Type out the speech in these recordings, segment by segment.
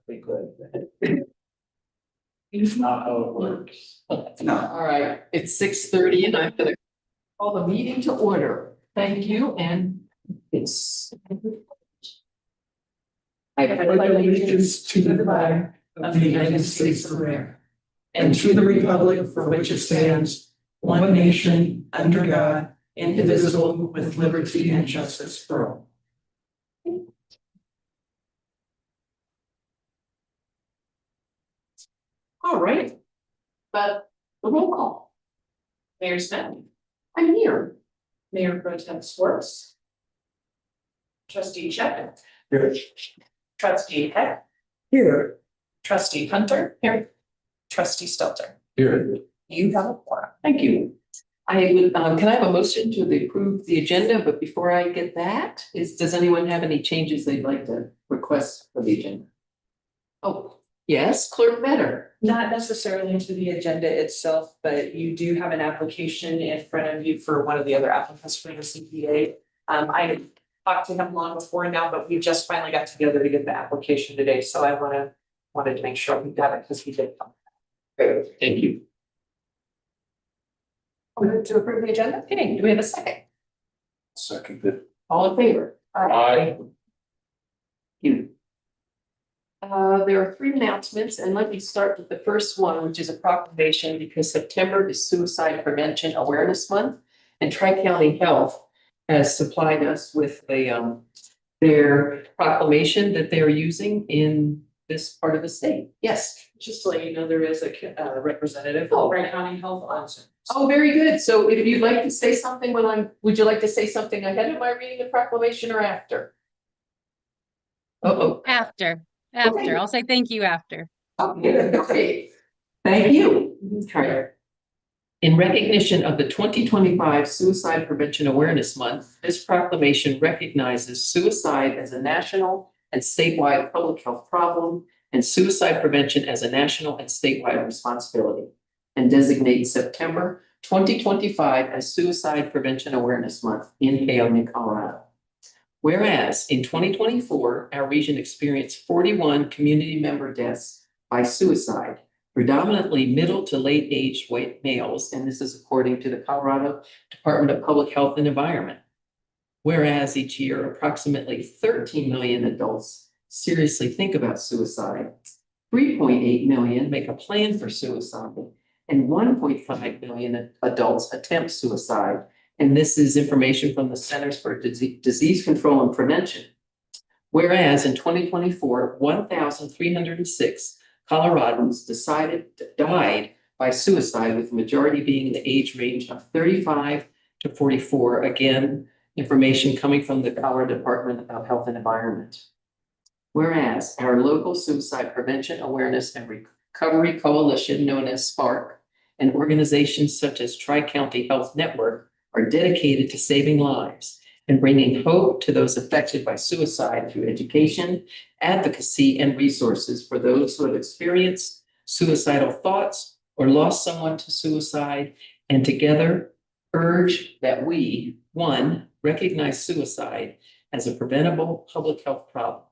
be good. It's not how it works. No. All right, it's 6:30 and I'm gonna call the meeting to order. Thank you, and it's. I pledge allegiance to the flag of the United States of America and to the republic for which it stands, one nation, under God, indivisible, with liberty and justice for all. All right, but the roll call. Mayor Smith. I'm here. Mayor Pro Tem Swartz. Trustee Chapman. Here. Trustee Heck. Here. Trustee Hunter. Here. Trustee Stelter. Here. You have a quorum. Thank you. I would, can I have a motion to approve the agenda? But before I get that, does anyone have any changes they'd like to request for the agenda? Oh, yes, Clerk Vetter. Not necessarily to the agenda itself, but you do have an application in front of you for one of the other applicants for the CPA. I talked to him long before now, but we just finally got together to get the application today, so I wanted to make sure we got it because he did come. Great, thank you. Move to approve the agenda? Okay, do we have a second? Second it. All in favor? Aye. You. There are 3 announcements, and let me start with the first one, which is a proclamation because September is Suicide Prevention Awareness Month, and Tri-County Health has supplied us with their proclamation that they are using in this part of the state. Yes. Just to let you know, there is a representative Oh. of Wright County Health on Zoom. Oh, very good. So if you'd like to say something would you like to say something ahead of my reading the proclamation or after? Uh-oh. After, Okay. I'll say thank you after. Okay, thank you. Okay. In recognition of the 2025 Suicide Prevention Awareness Month, this proclamation recognizes suicide as a national and statewide public health problem and suicide prevention as a national and statewide responsibility, and designates September 2025 as Suicide Prevention Awareness Month in Paonia, Colorado. Whereas in 2024, our region experienced 41 community member deaths by suicide, predominantly middle to late aged white males, and this is according to the Colorado Department of Public Health and Environment. Whereas each year, approximately 13 million adults seriously think about suicide, 3.8 million make a plan for suicide, and 1.5 million adults attempt suicide. And this is information from the Centers for Disease Control and Prevention. Whereas in 2024, 1,306 Coloradans died by suicide, with the majority being in the age range of 35 to 44. Again, information coming from the Colorado Department of Health and Environment. Whereas our local Suicide Prevention Awareness and Recovery Coalition, known as SPARC, and organizations such as Tri-County Health Network are dedicated to saving lives and bringing hope to those affected by suicide through education, advocacy, and resources for those who have experienced suicidal thoughts or lost someone to suicide, and together urge that we, 1, recognize suicide as a preventable public health problem,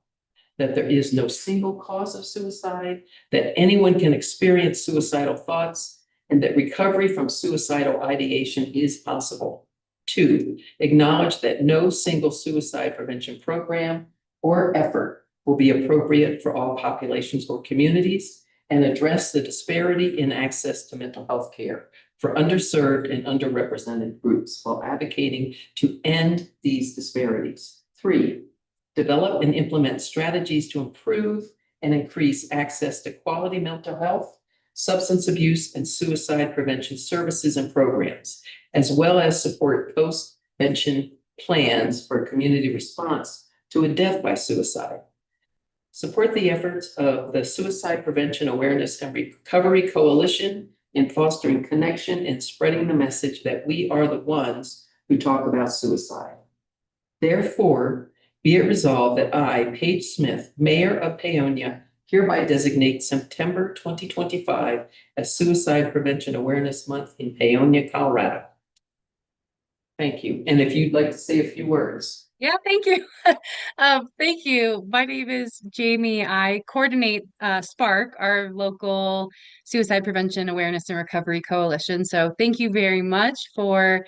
that there is no single cause of suicide, that anyone can experience suicidal thoughts, and that recovery from suicidal ideation is possible. 2, acknowledge that no single suicide prevention program or effort will be appropriate for all populations or communities, and address the disparity in access to mental health care for underserved and underrepresented groups while advocating to end these disparities. 3, develop and implement strategies to improve and increase access to quality mental health, substance abuse, and suicide prevention services and programs, as well as support post-prevention plans for community response to a death by suicide. Support the efforts of the Suicide Prevention Awareness and Recovery Coalition in fostering connection and spreading the message that we are the ones who talk about suicide. Therefore, be it resolved that I, Paige Smith, Mayor of Paonia, hereby designate September 2025 as Suicide Prevention Awareness Month in Paonia, Colorado. Thank you. And if you'd like to say a few words. Yeah, thank you. Thank you. My name is Jamie. I coordinate Spark, our local suicide prevention awareness and recovery coalition. So thank you very much for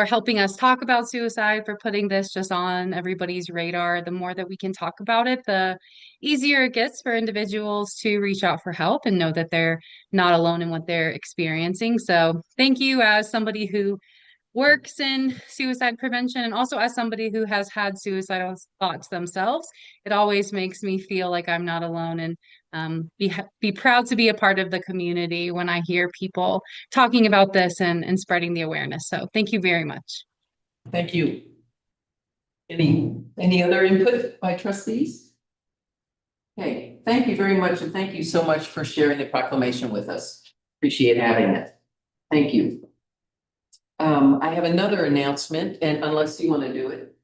helping us talk about suicide, for putting this just on everybody's radar. The more that we can talk about it, the easier it gets for individuals to reach out for help and know that they're not alone in what they're experiencing. So thank you as somebody who works in suicide prevention and also as somebody who has had suicidal thoughts themselves. It always makes me feel like I'm not alone and be proud to be a part of the community when I hear people talking about this and spreading the awareness. So thank you very much. Thank you. Any other input by trustees? Okay, thank you very much, and thank you so much for sharing the proclamation with us. Appreciate having it. Thank you. I have another announcement, and unless you want to do it.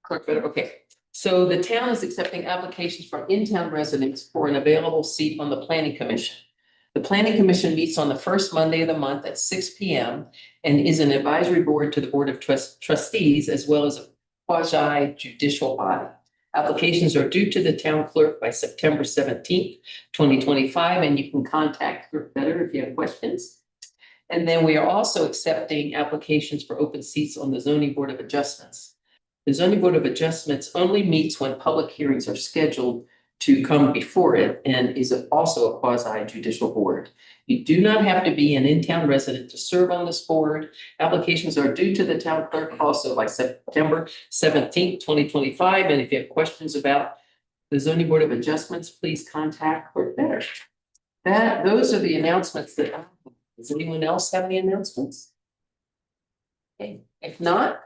Clerk Federer, okay. So the town is accepting applications from in-town residents for an available seat on the planning commission. The planning commission meets on the first Monday of the month at 6 p.m. and is an advisory board to the Board of Trustees as well as a quasi judicial body. Applications are due to the town clerk by September 17th, 2025, and you can contact Clerk Federer if you have questions. And then we are also accepting applications for open seats on the Zoning Board of Adjustments. The Zoning Board of Adjustments only meets when public hearings are scheduled to come before it and is also a quasi judicial board. You do not have to be an in-town resident to serve on this board. Applications are due to the town clerk also by September 17th, 2025. And if you have questions about the Zoning Board of Adjustments, please contact Clerk Federer. Those are the announcements that I have. Does anyone else have any announcements? Okay, if not,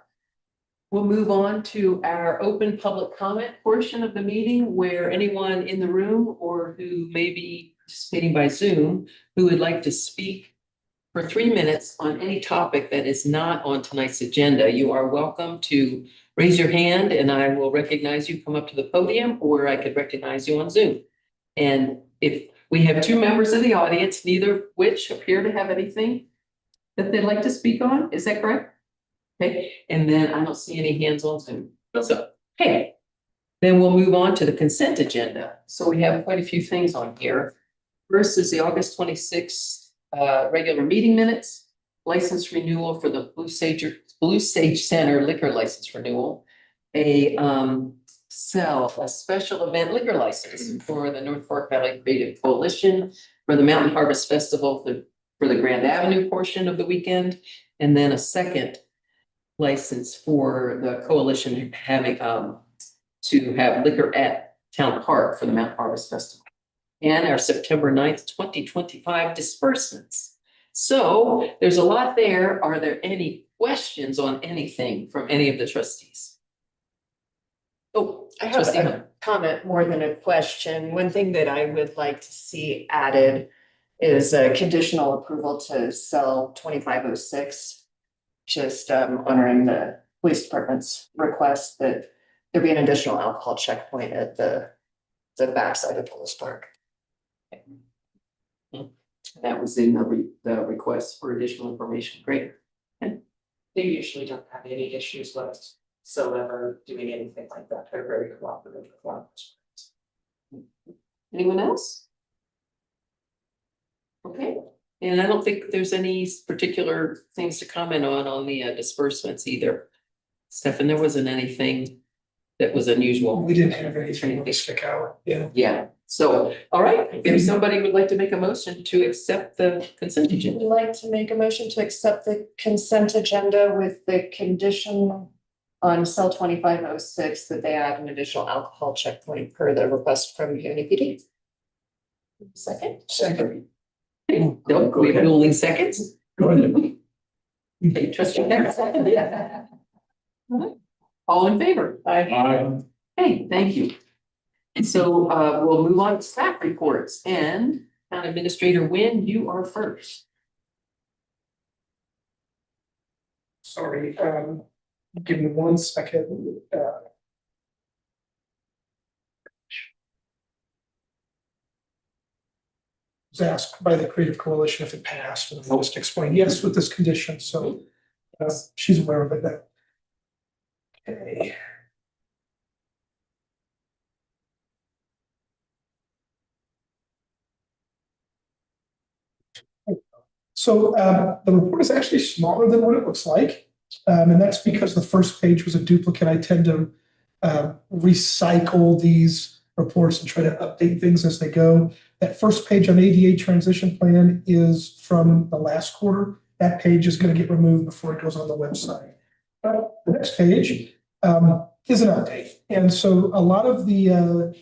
we'll move on to our open public comment portion of the meeting where anyone in the room or who may be participating by Zoom who would like to speak for 3 minutes on any topic that is not on tonight's agenda. You are welcome to raise your hand and I will recognize you, come up to the podium, or I could recognize you on Zoom. And if we have 2 members of the audience, neither of which appear to have anything that they'd like to speak on. Is that correct? Okay, and then I don't see any hands on Zoom. So, okay, then we'll move on to the consent agenda. So we have quite a few things on here. First is the August 26th regular meeting minutes, license renewal for the Blue Sage Center liquor license renewal, a special event liquor license for the North Fork Valley Creative Coalition for the Mountain Harvest Festival for the Grand Avenue portion of the weekend, and then a second license for the coalition having to have liquor at Town Park for the Mountain Harvest Festival, and our September 9th, 2025 disbursements. So there's a lot there. Are there any questions on anything from any of the trustees? Oh, I have trustee a Hunt. comment more than a question. One thing that I would like to see added is a conditional approval to sell 2506. Just honoring the police department's request that there be an additional alcohol checkpoint at the backside of Police Park. That was in the request for additional information. Great. They usually don't have any issues whatsoever doing anything like that. They're very cooperative with us. Anyone else? Okay, and I don't think there's any particular things to comment on the disbursements either. Stefan, there wasn't anything that was unusual. We didn't have anything to stick out, yeah. Yeah, so, all right, if somebody would like to make a motion to accept the consent Would agenda. you like to make a motion to accept the consent agenda with the condition on cell 2506 that they add an additional alcohol checkpoint per the request from UNPD? Second? Second. No, we have dueling seconds. Go ahead. Okay, trustee Beck, second. All in favor? Aye. Hey, thank you. And so we'll move on to staff reports, and Town Administrator Wynn, you are first. Sorry, give me 1 second. Was asked by the Creative Coalition if it passed, and I just explained yes with this condition, so she's aware of it now. Okay. So the report is actually smaller than what it looks like. And that's because the first page was a duplicate. I tend to recycle these reports and try to update things as they go. That first page on ADA transition plan is from the last quarter. That page is going to get removed before it goes on the website. The next page is an update. And so a lot of the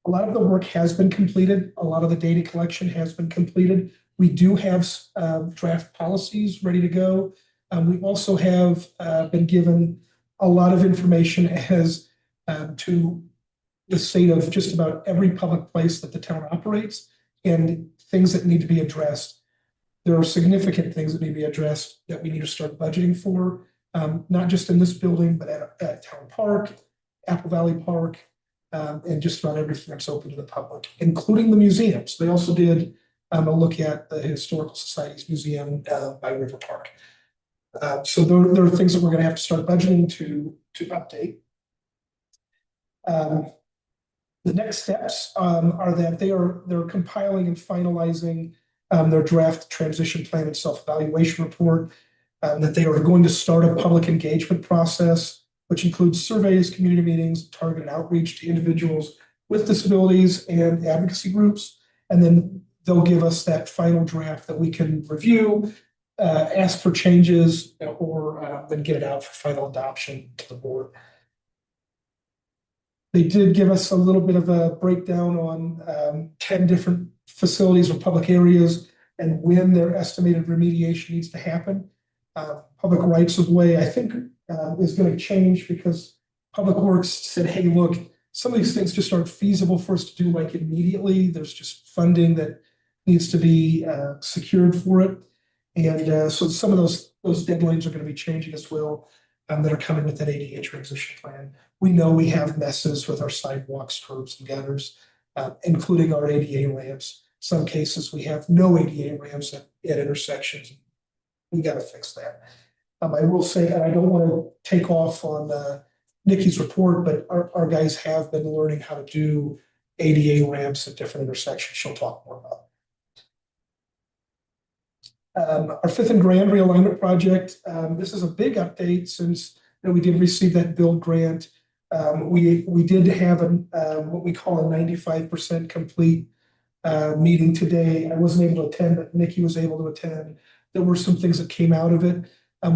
work has been completed. A lot of the data collection has been completed. We do have draft policies ready to go. We also have been given a lot of information as to the state of just about every public place that the town operates and things that need to be addressed. There are significant things that need to be addressed that we need to start budgeting for, not just in this building, but at Town Park, Apple Valley Park, and just about everything that's open to the public, including the museums. They also did a look at the Historical Society's museum by River Park. So there are things that we're going to have to start budgeting to update. The next steps are that they're compiling and finalizing their draft transition plan and self-evaluation report, that they are going to start a public engagement process, which includes surveys, community meetings, targeted outreach to individuals with disabilities and advocacy groups. And then they'll give us that final draft that we can review, ask for changes, or then get it out for final adoption to the board. They did give us a little bit of a breakdown on 10 different facilities or public areas and when their estimated remediation needs to happen. Public rights of way, I think, is going to change because Public Works said, hey, look, some of these things just aren't feasible for us to do like immediately. There's just funding that needs to be secured for it. And so some of those deadlines are going to be changing as well, that are coming with that ADA transition plan. We know we have messes with our sidewalks, curbs, and gutters, including our ADA ramps. Some cases we have no ADA ramps at intersections. We got to fix that. I will say, and I don't want to take off on Nikki's report, but our guys have been learning how to do ADA ramps at different intersections. She'll talk more about it. Our Fifth and Grand realignment project. This is a big update since we did receive that build grant. We did have what we call a 95% complete meeting today. I wasn't able to attend, but Nikki was able to attend. There were some things that came out of it.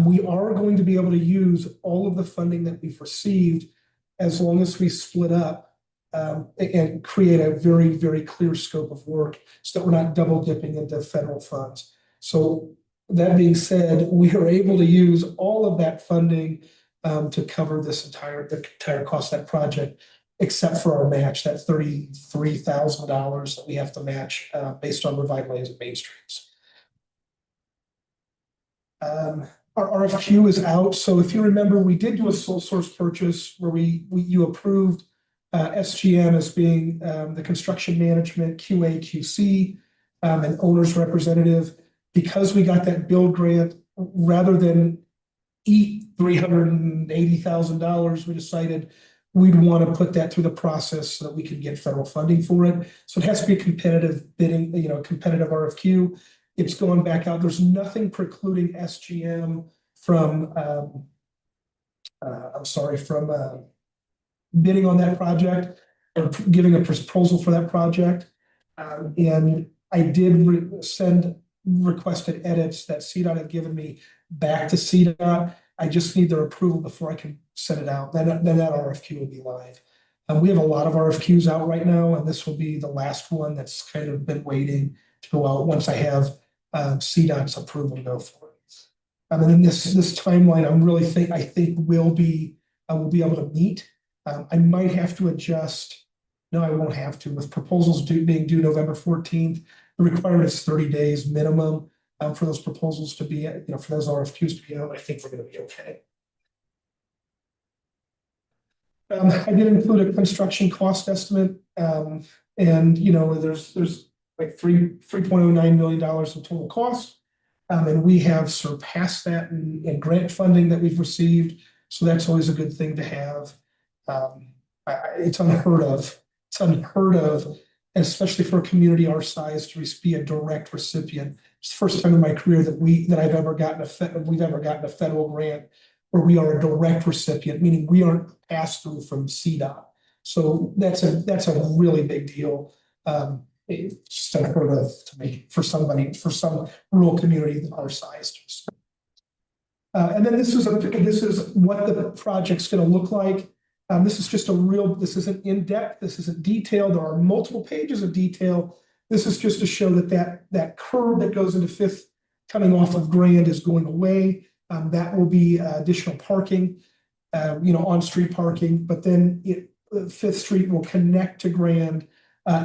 We are going to be able to use all of the funding that we've received as long as we split up and create a very, very clear scope of work so that we're not double dipping into federal funds. So that being said, we are able to use all of that funding to cover the entire cost of that project, except for our match, that $33,000 that we have to match based on revitalizing Main Streets. Our RFQ is out. So if you remember, we did do a sole source purchase where you approved SGM as being the construction management, QA, QC, and owner's representative. Because we got that build grant, rather than eat $380,000, we decided we'd want to put that through the process so that we could get federal funding for it. So it has to be a competitive bidding, competitive RFQ. It's going back out. There's nothing precluding SGM from bidding on that project or giving a proposal for that project. And I did send requested edits that CDOT had given me back to CDOT. I just need their approval before I can send it out. Then that RFQ will be live. We have a lot of RFQs out right now, and this will be the last one that's kind of been waiting to go out once I have CDOT's approval to go for it. And then this timeline, I think we'll be able to meet. I might have to adjust. No, I won't have to. With proposals being due November 14th, the requirement is 30 days minimum for those proposals to be, for those RFQs to be out. I think we're going to be okay. I did include a construction cost estimate, and there's like $3.09 million in total cost, and we have surpassed that in grant funding that we've received. So that's always a good thing to have. It's unheard of. It's unheard of especially for a community our size to be a direct recipient. It's the first time in my career that we've ever gotten a federal grant where we are a direct recipient, meaning we aren't passed through from CDOT. So that's a really big deal. It's just unheard of to make for some rural community our size. And then this is what the project's going to look like. This isn't in-depth, this isn't detailed. There are multiple pages of detail. This is just to show that curve that goes into Fifth coming off of Grand is going away. That will be additional parking, on-street parking, but then Fifth Street will connect to Grand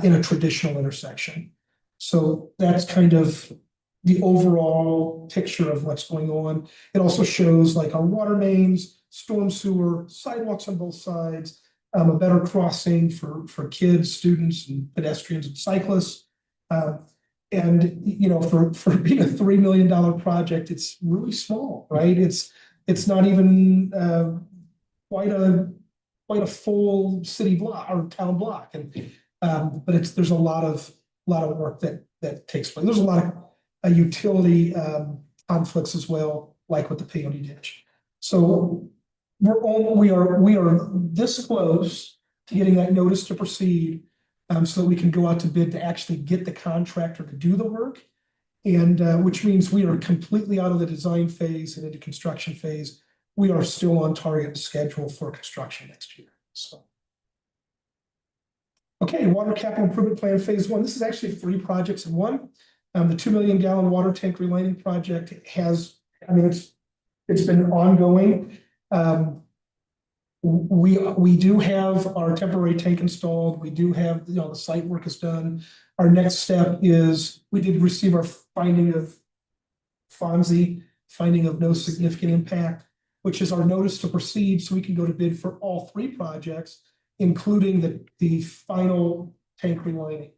in a traditional intersection. So that's kind of the overall picture of what's going on. It also shows like our water mains, storm sewer, sidewalks on both sides, a better crossing for kids, students, and pedestrians and cyclists. And for being a $3 million project, it's really small, right? It's not even quite a full city block or town block, but there's a lot of work that takes place. There's a lot of utility conflicts as well, like with the peony ditch. So we are this close to getting that notice to proceed, so that we can go out to bid to actually get the contractor to do the work, and which means we are completely out of the design phase and into construction phase. We are still on target and schedule for construction next year. So, okay, water capital improvement plan phase 1. This is actually 3 projects in one. The 2 million gallon water tank relining project it's been ongoing. We do have our temporary tank installed. We do have, the site work is done. Our next step is we did receive our finding of no significant impact, which is our notice to proceed, so we can go to bid for all 3 projects, including the final tank relining.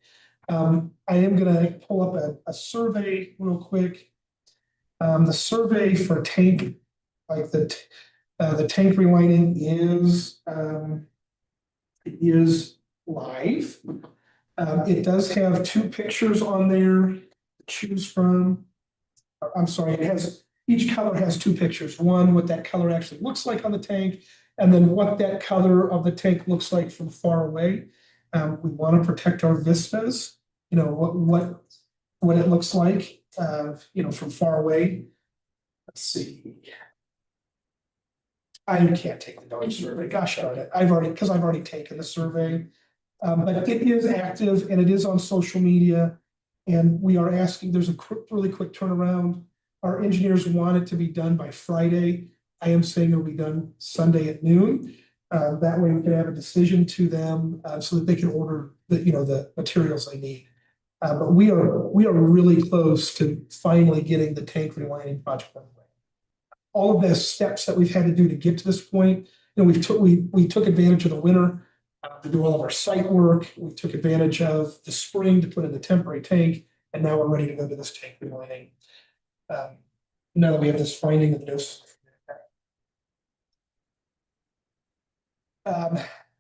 I am going to pull up a survey real quick. The survey for tank, like the tank relining is live. It does have 2 pictures on there to choose from. I'm sorry, each color has 2 pictures. One, what that color actually looks like on the tank, and then what that color of the tank looks like from far away. We want to protect our vistas, what it looks like, from far away. Let's see. I can't take the darn survey. Gosh darn it. I've already taken the survey. But it is active and it is on social media. And we are asking, there's a really quick turnaround. Our engineers want it to be done by Friday. I am saying it'll be done Sunday at noon. That way we can have a decision to them, so that they can order the materials they need. But we are really close to finally getting the tank relining project underway. All of the steps that we've had to do to get to this point, we took advantage of the winter to do all of our site work. We took advantage of the spring to put in the temporary tank, and now we're ready to go to this tank relining. Now that we have this finding of no.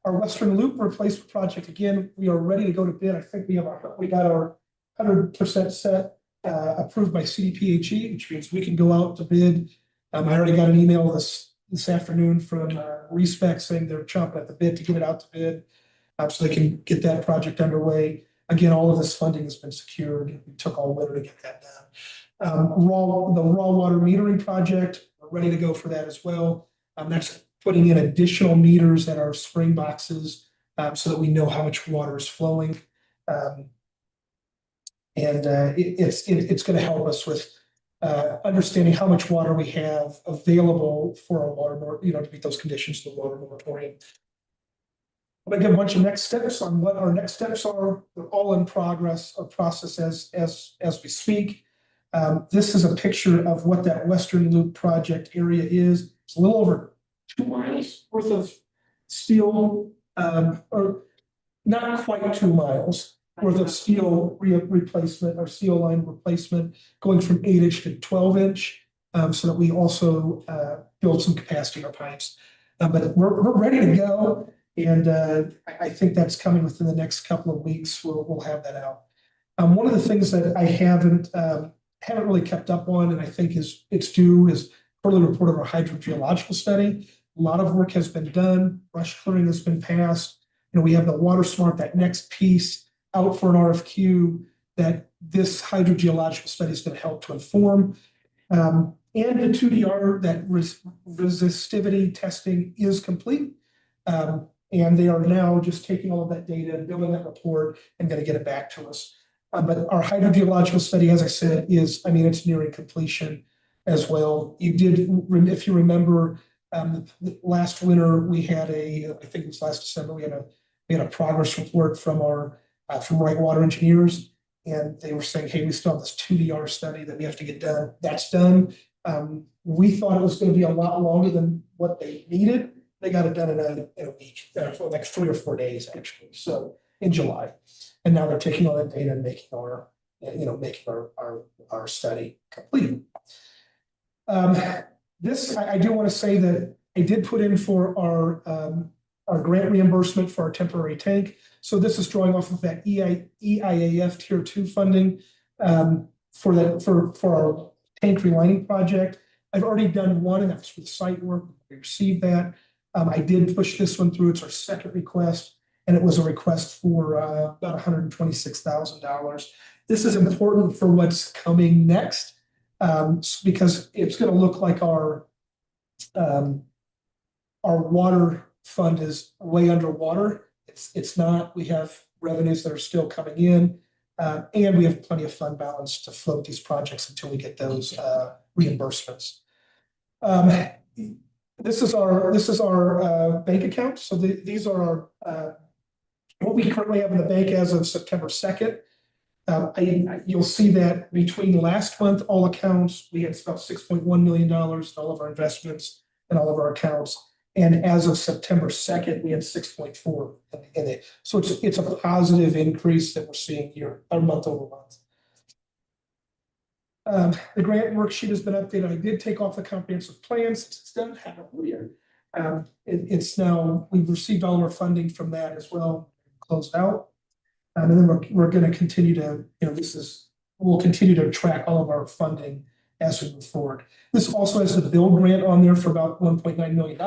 Our Western Loop replacement project, again, we are ready to go to bid. I think we got our 100% set approved by CDPHE, which means we can go out to bid. I already got an email this afternoon from Respec saying they're chomping at the bit to get it out to bid, so they can get that project underway. Again, all of this funding has been secured. We took all winter to get that done. The raw water metering project, we're ready to go for that as well. That's putting in additional meters at our spring boxes, so that we know how much water is flowing. It's going to help us with understanding how much water we have available for our water, to meet those conditions of the water moratorium. I'm going to give a bunch of next steps on what our next steps are. They're all in progress or process as we speak. This is a picture of what that Western Loop project area is. It's a little over 2 miles worth of steel, or not quite 2 miles worth of steel replacement or steel line replacement, going from 8-inch to 12-inch, so that we also build some capacity in our pipes. But we're ready to go. And I think that's coming within the next couple of weeks. We'll have that out. One of the things that I haven't really kept up on, and I think it's due, is quarterly report of our hydrogeological study. A lot of work has been done. Brush clearing has been passed. We have the Water Smart, that next piece out for an RFQ that this hydrogeological study is going to help to inform. And the 2DR, that resistivity testing is complete. And they are now just taking all of that data, building that report, and going to get it back to us. But our hydrogeological study, as I said, it's nearing completion as well. If you remember, last winter we had I think it was last December, we had a progress report from from Wright Water Engineers, and they were saying, hey, we still have this 2DR study that we have to get done. That's done. We thought it was going to be a lot longer than what they needed. They got it done in a week, for like 3 or 4 days, actually. So in July, and now they're taking all that data and making our study complete. I do want to say that I did put in for our grant reimbursement for our temporary tank. So this is drawing off of that EIAF Tier 2 funding for our tank relining project. I've already done one, and that's with site work. We received that. I did push this one through. It's our second request, and it was a request for about $126,000. This is important for what's coming next, because it's going to look like our water fund is way underwater. It's not. We have revenues that are still coming in, and we have plenty of fund balance to float these projects until we get those reimbursements. This is our bank account. So these are our what we currently have in the bank as of September 2nd. You'll see that between last month, all accounts, we had about $6.1 million in all of our investments and all of our accounts. And as of September 2nd, we had 6.4 in it. So it's a positive increase that we're seeing here, month over month. The grant worksheet has been updated. I did take off the comprehensive plan since it's done. Hallelujah. It's now, we've received all of our funding from that as well, closed out. And then we're going to continue to, we'll continue to track all of our funding as we move forward. This also has the build grant on there for about $1.9 million,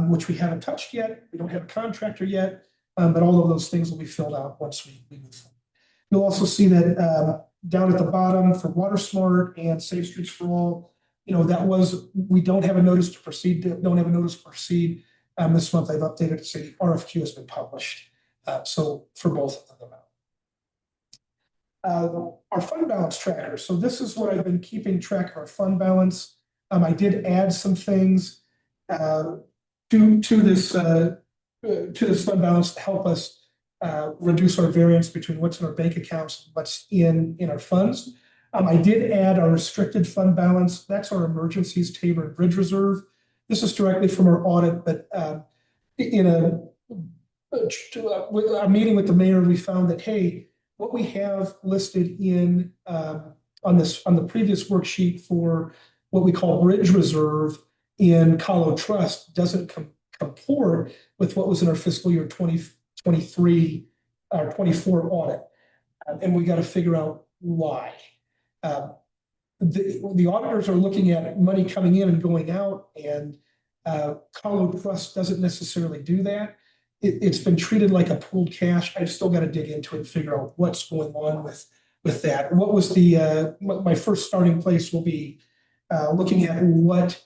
which we haven't touched yet. We don't have a contractor yet, but all of those things will be filled out once we move forward. You'll also see that down at the bottom for Water Smart and Safe Streets for All, we don't have a notice to proceed. This month I've updated to say the RFQ has been published. So for both of them out. Our fund balance tracker. So this is what I've been keeping track of our fund balance. I did add some things to this fund balance to help us reduce our variance between what's in our bank accounts and what's in our funds. I did add our restricted fund balance. That's our emergencies, Tabor, and bridge reserve. This is directly from our audit, but in a meeting with the mayor, we found that, hey, what we have listed in on the previous worksheet for what we call bridge reserve in Colo Trust doesn't comport with what was in our fiscal year 2023 or 24 audit, and we got to figure out why. The auditors are looking at money coming in and going out, and Colo Trust doesn't necessarily do that. It's been treated like a pooled cash. I've still got to dig into it and figure out what's going on with that. What was my first starting place will be looking at what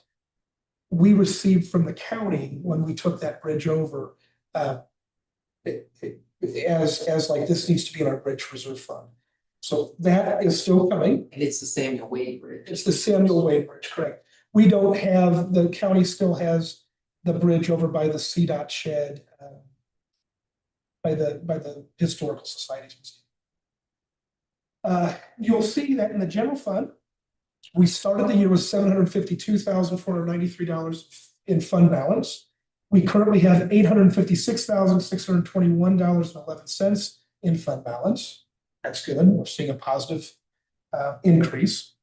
we received from the county when we took that bridge over, as like this needs to be in our bridge reserve fund. So that is still coming. And it's the Samuel Wade Bridge. It's the Samuel Wade Bridge, correct. We don't have, the county still has the bridge over by the CDOT shed, by the Historical Societies. You'll see that in the general fund, we started the year with $752,493 in fund balance. We currently have $856,621.11 in fund balance. That's good. We're seeing a positive increase.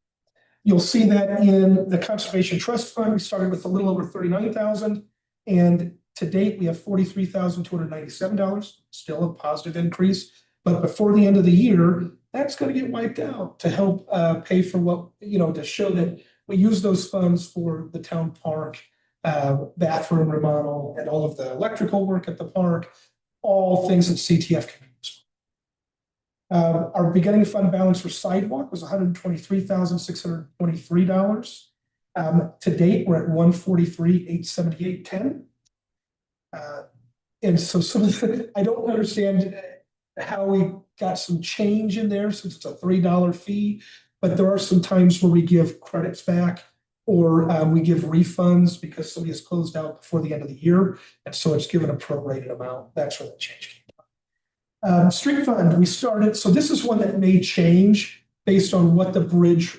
You'll see that in the Conservation Trust Fund, we started with a little over $39,000, and To date, we have $43,297, still a positive increase. But before the end of the year, that's going to get wiped out to help pay for what, to show that we use those funds for the town park, bathroom remodel, and all of the electrical work at the park, all things that CTF can use. Our beginning fund balance for sidewalk was $123,623. To date, we're at $143,878.10. And so I don't understand how we got some change in there since it's a $3 fee, but there are some times where we give credits back or we give refunds because somebody has closed out before the end of the year. And so it's given a prorated amount. That's where the change came from. Street fund, we started, so this is one that may change based on what the bridge,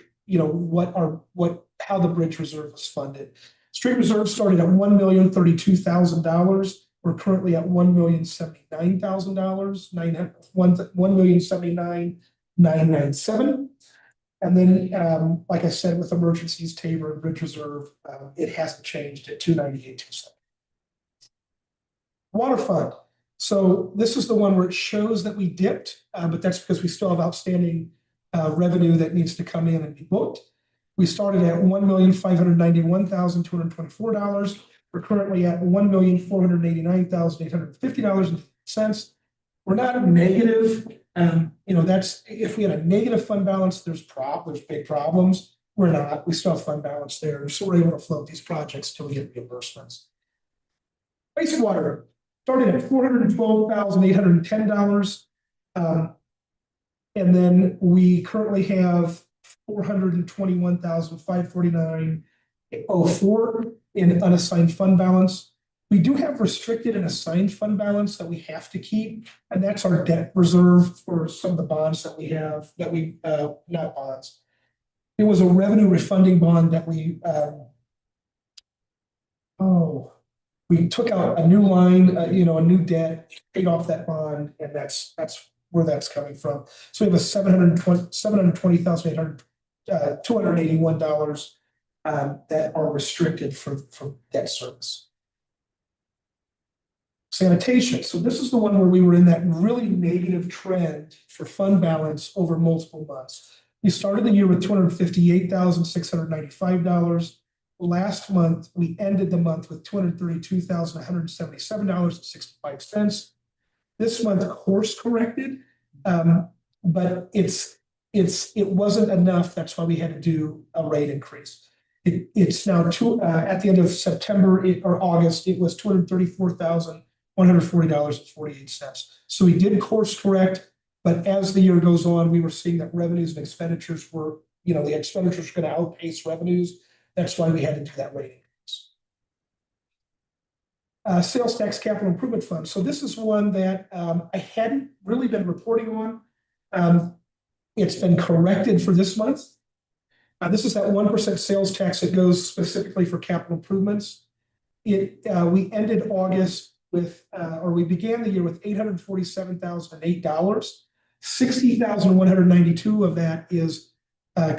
how the bridge reserve was funded. Street reserve started at $1,032,000. We're currently at $1,079,000, $1,079,997. And then, like I said, with emergencies, Tabor, and bridge reserve, it hasn't changed at $298,270. Water fund. So this is the one where it shows that we dipped, but that's because we still have outstanding revenue that needs to come in and be booked. We started at $1,591,224. We're currently at $1,489,850.50. We're not negative. That's if we had a negative fund balance, there's big problems. We're not. We still have fund balance there, so we're able to float these projects till we get reimbursements. Wastewater started at $412,810. And then we currently have $421,549.04 in unassigned fund balance. We do have restricted and assigned fund balance that we have to keep, and that's our debt reserve for some of the bonds that we have, not bonds. It was a revenue refunding bond that we took out a new line, a new debt, paid off that bond, and that's where that's coming from. So we have a $720,281 that are restricted for debt service. Sanitation. So this is the one where we were in that really negative trend for fund balance over multiple months. We started the year with $258,695. Last month, we ended the month with $232,177.65. This month course corrected, but it wasn't enough. That's why we had to do a rate increase. It's now at the end of September or August, it was $234,140.48. So we did course correct, but as the year goes on, we were seeing that revenues and expenditures were, the expenditures were going to outpace revenues. That's why we had to do that rate increase. Sales tax capital improvement fund. So this is one that I hadn't really been reporting on. It's been corrected for this month. This is that 1% sales tax that goes specifically for capital improvements. We ended August with, we began the year with $847,008. $60,192 of that is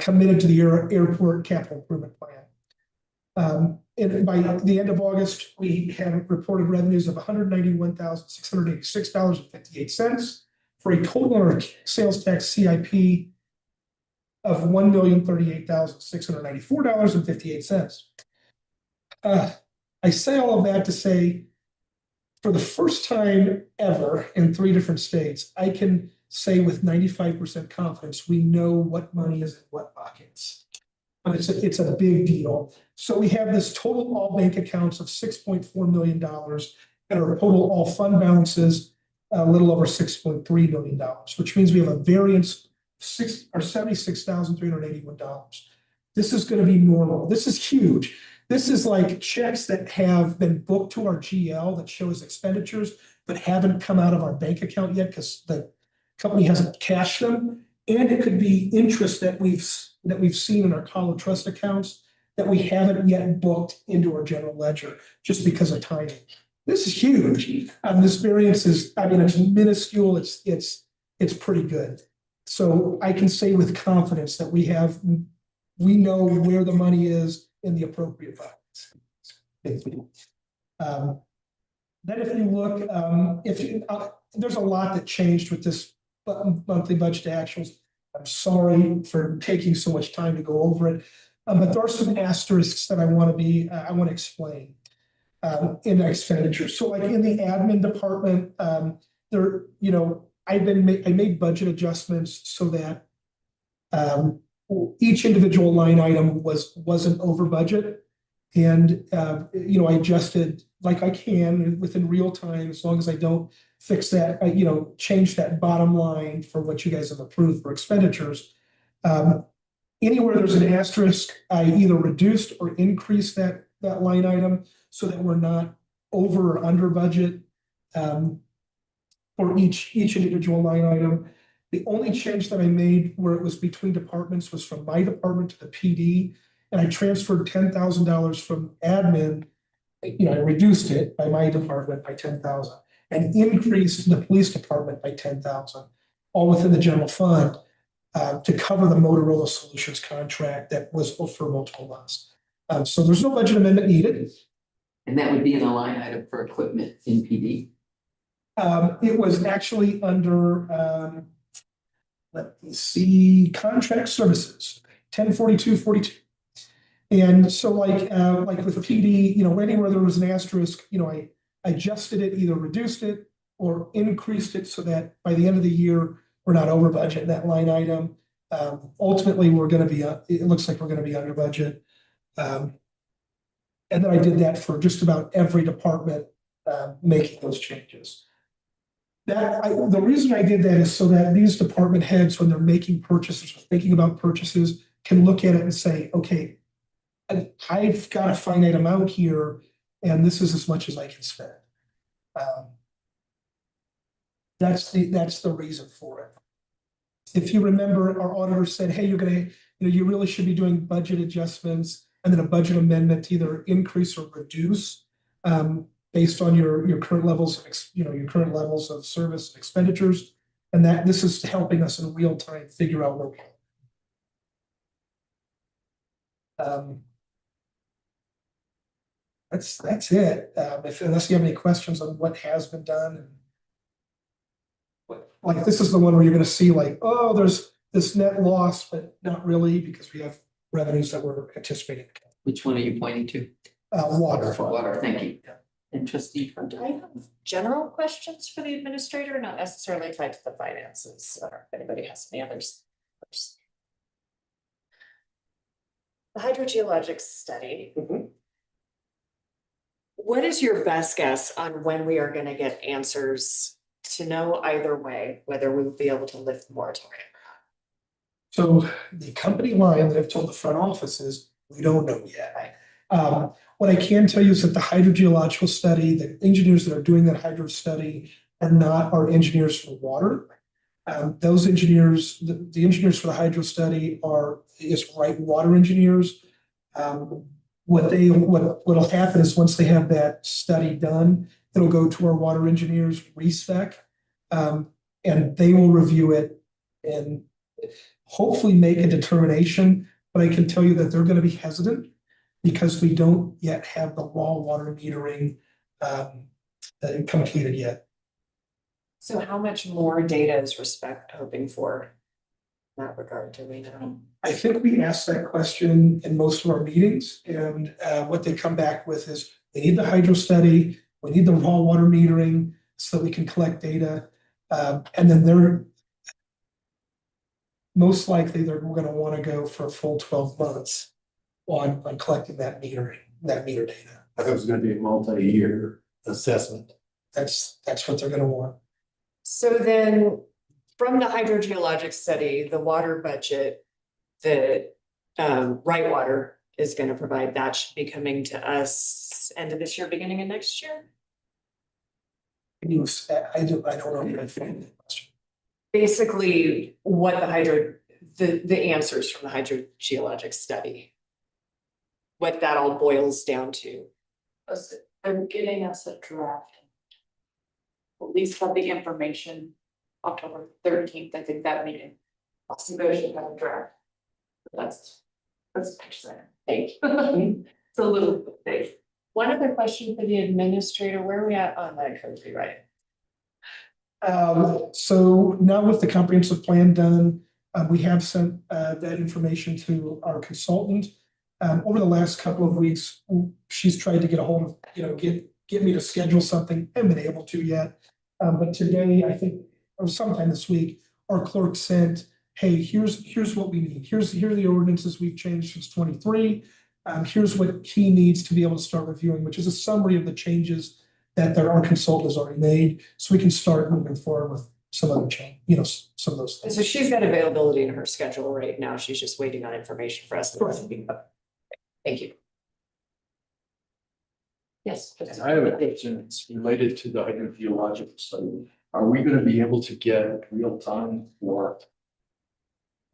committed to the airport capital improvement plan. And by the end of August, we had reported revenues of $191,686.58 for a total sales tax CIP of $1,038,694.58. I say all of that to say, for the first time ever in 3 different states, I can say with 95% confidence, we know what money is in what buckets. But it's a big deal. So we have this total all bank accounts of $6.4 million, and our total all fund balances a little over $6.3 million, which means we have a variance $76,381. This is going to be normal. This is huge. This is like checks that have been booked to our GL that shows expenditures, but haven't come out of our bank account yet because the company hasn't cashed them. And it could be interest that we've seen in our Colo Trust accounts that we haven't yet booked into our general ledger just because of timing. This is huge. This variance is, it's minuscule. It's pretty good. So I can say with confidence that we know where the money is in the appropriate buckets. Then if you look, there's a lot that changed with this monthly budget actuals. I'm sorry for taking so much time to go over it. But there are some asterisks that I want to explain in expenditures. So like in the admin department, there, I made budget adjustments so that each individual line item wasn't over budget. And, I adjusted like I can within real time, as long as I don't fix that, change that bottom line for what you guys have approved for expenditures. Anywhere there's an asterisk, I either reduced or increased that line item so that we're not over or under budget for each individual line item. The only change that I made where it was between departments was from my department to the PD, and I transferred $10,000 from admin. I reduced it by my department by 10,000 and increased the police department by 10,000, all within the general fund to cover the Motorola Solutions contract that was for multiple months. So there's no budget amendment needed. And that would be in a line item for equipment in PD. It was actually under, let me see, contract services, 104242. And so like with PD, anywhere there was an asterisk, I adjusted it, either reduced it or increased it so that by the end of the year, we're not over budget in that line item. Ultimately, it looks like we're going to be under budget. And then I did that for just about every department making those changes. The reason I did that is so that these department heads, when they're making purchases or thinking about purchases, can look at it and say, okay, I've got a finite amount here, and this is as much as I can spend. That's the reason for it. If you remember, our auditor said, hey, you really should be doing budget adjustments and then a budget amendment to either increase or reduce based on your current levels of service and expenditures. And that this is helping us in real time figure out where we are. That's it. Unless you have any questions on what has been done. Like this is the one where you're going to see like, oh, there's this net loss, but not really because we have revenues that we're anticipating. Which one are you pointing to? Water. Water, thank you. Yeah. And trustee Do Hunter. I have general questions for the administrator, not necessarily tied to the finances, or if anybody has any others? The hydrogeologic study. Mhm. What is your best guess on when we are going to get answers to know either way, whether we will be able to lift the moratorium? So the company line that I've told the front office is, we don't know yet. What I can tell you is that the hydrogeological study, the engineers that are doing that hydro study are not our engineers for water. Those engineers, the engineers for the hydro study is Wright Water engineers. What'll happen is once they have that study done, it'll go to our water engineers respec, and they will review it and hopefully make a determination. But I can tell you that they're going to be hesitant because we don't yet have the raw water metering completed yet. So how much more data is Respect hoping for in that regard, do we know? I think we asked that question in most of our meetings, and what they come back with is we need the hydro study, we need the raw water metering so that we can collect data. And then they're most likely they're going to want to go for a full 12 months on collecting that meter data. I thought it was gonna be a multi-year assessment. That's what they're going to want. So then, from the hydrogeologic study, the water budget that Wright Water is going to provide, that should be coming to us end of this year, beginning of next year? I don't know if I found that question. Basically, what the answers from the hydrogeologic study, what that all boils down to. They're getting us a draft. At least have the information October 13th, I think that meeting. So should have a draft. That's what you're saying. Thank you. It's a little bit. One other question for the administrator, where are we at on that code rewrite? So now with the comprehensive plan done, we have sent that information to our consultant. Over the last couple of weeks, she's tried to get a hold of, get me to schedule something. Haven't been able to yet. But today, I think, or sometime this week, our clerk sent, hey, here's what we need. Here are the ordinances we've changed since 23. Here's what he needs to be able to start reviewing, which is a summary of the changes that our consultant has already made, so we can start moving forward with some other change, some of those things. So she's got availability in her schedule right now. She's just waiting on information for us. Correct. Thank you. Yes. And I have a question, it's related to the hydrogeological study. Are we gonna be able to get real time or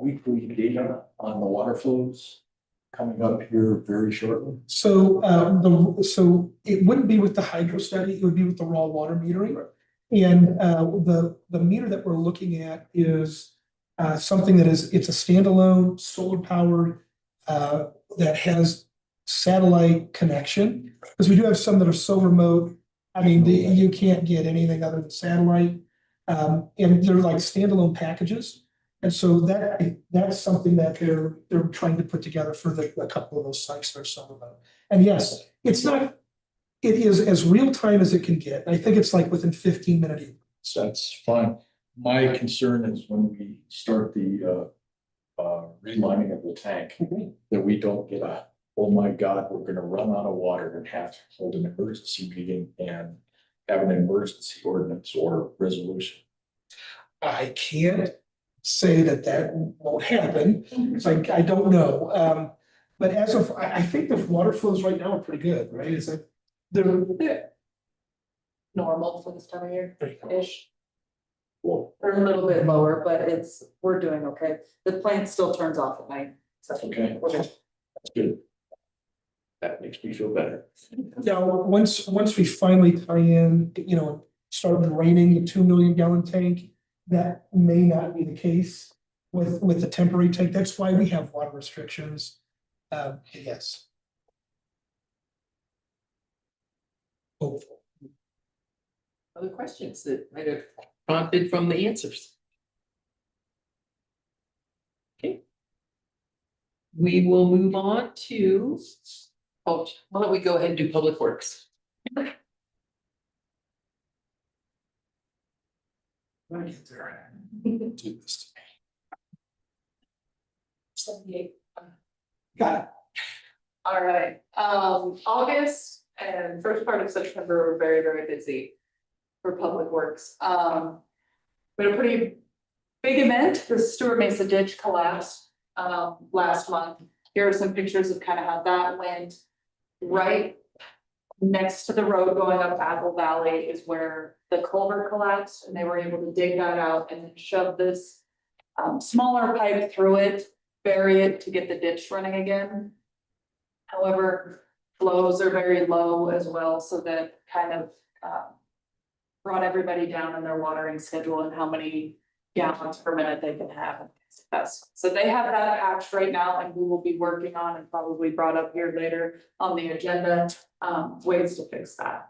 weekly data on the water flows coming up here very shortly? So, so it wouldn't be with the hydro study, it would be with the raw water metering. And, the meter that we're looking at is, something it's a standalone solar powered, that has satellite connection. Because we do have some that are so remote, I mean, you can't get anything other than satellite. And they're like standalone packages. And so that's something that they're trying to put together for a couple of those sites that are so remote. And yes, it is as real time as it can get. I think it's like within 15-minute increments. So that's fine. My concern is when we start the relining of the tank, that we don't get oh my God, we're gonna run out of water and have to hold an emergency meeting and have an emergency ordinance or resolution. I can't say that won't happen, because I don't know. But as of, I think the water flows right now are pretty good, right? Is it? They're Normal for this time of year-ish. Well, They're a little bit lower, but we're doing okay. The plant still turns off at night. So okay, that's good. That makes me feel better. now, once we finally tie in, start draining the 2 million gallon tank, that may not be the case with the temporary tank. That's why we have water restrictions. Yes. Hopeful. Other questions that might have prompted from the answers? Okay. We will move on to, why don't we go ahead and do Public Works? Let me get there. Do this to me. Got it. All right, August and first part of September were very, very busy for Public Works. We had a pretty big event, the Stewart Mesa ditch collapsed, last month. Here are some pictures of kind of how that went. Right next to the road going up Apple Valley is where the culvert collapsed, and they were able to dig that out and then shove this smaller pipe through it, bury it to get the ditch running again. However, flows are very low as well, so that kind of brought everybody down in their watering schedule and how many gallons per minute they can have. So they have that patched right now, and we will be working on, and probably brought up here later on the agenda, ways to fix that.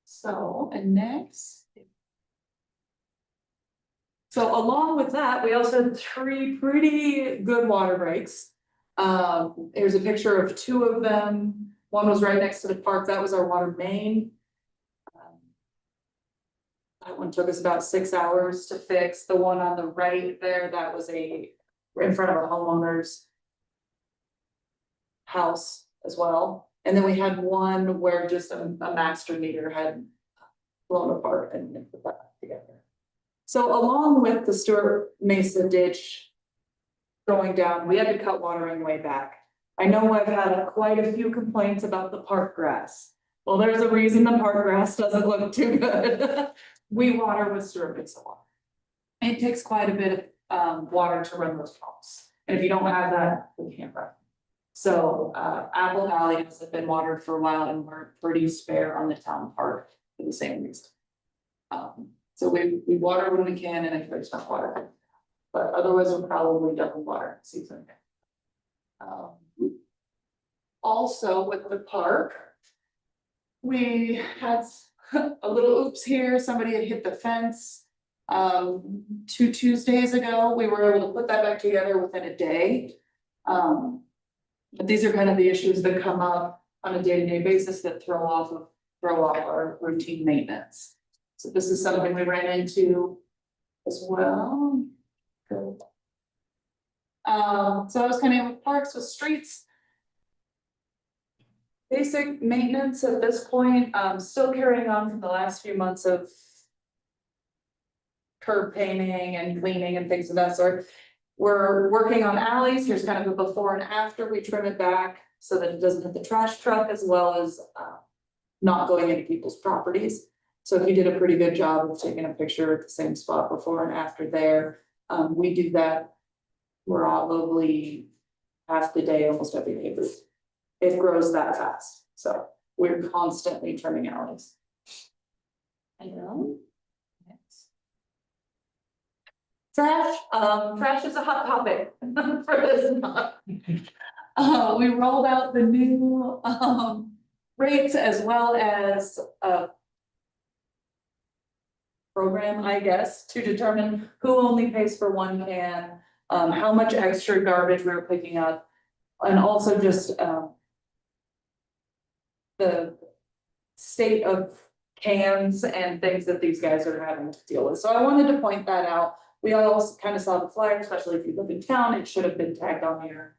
So, and next. So along with that, we also had 3 pretty good water breaks. Here's a picture of 2 of them. One was right next to the park. That was our water main. That one took us about 6 hours to fix. The one on the right there, that was in front of a homeowner's house as well. And then we had one where just a master meter had blown apart and put that together. So along with the Stewart Mesa ditch going down, we had to cut watering way back. I know I've had quite a few complaints about the park grass. Well, there's a reason the park grass doesn't look too good. We water with Stewart Mesa water. It takes quite a bit of water to run those pumps. And if you don't have that, we can't run. So Apple Valley has been watered for a while, and we're pretty spare on the town park for the same reason. So we water when we can, and if there's not water, but otherwise we're probably double water season. Also with the park, we had a little oops here, somebody had hit the fence. 2 Tuesdays ago, we were able to put that back together within a day. But these are kind of the issues that come up on a day-to-day basis that throw off our routine maintenance. So this is something we ran into as well. Good. So I was kind of with parks with streets. Basic maintenance at this point, still carrying on from the last few months of curb painting and cleaning and things of that sort. We're working on alleys. Here's kind of a before and after. We trim it back so that it doesn't hit the trash truck, as well as not going into people's properties. So he did a pretty good job of taking a picture at the same spot before and after there. We do that probably half the day, almost every day. It grows that fast, so we're constantly trimming alleys. And trash, trash is a hot topic for this month. We rolled out the new rates as well as a program, I guess, to determine who only pays for one can, how much extra garbage we were picking up, and also just the state of cans and things that these guys are having to deal with. So I wanted to point that out. We all kind of saw the flyer, especially if you live in town, it should have been tagged on your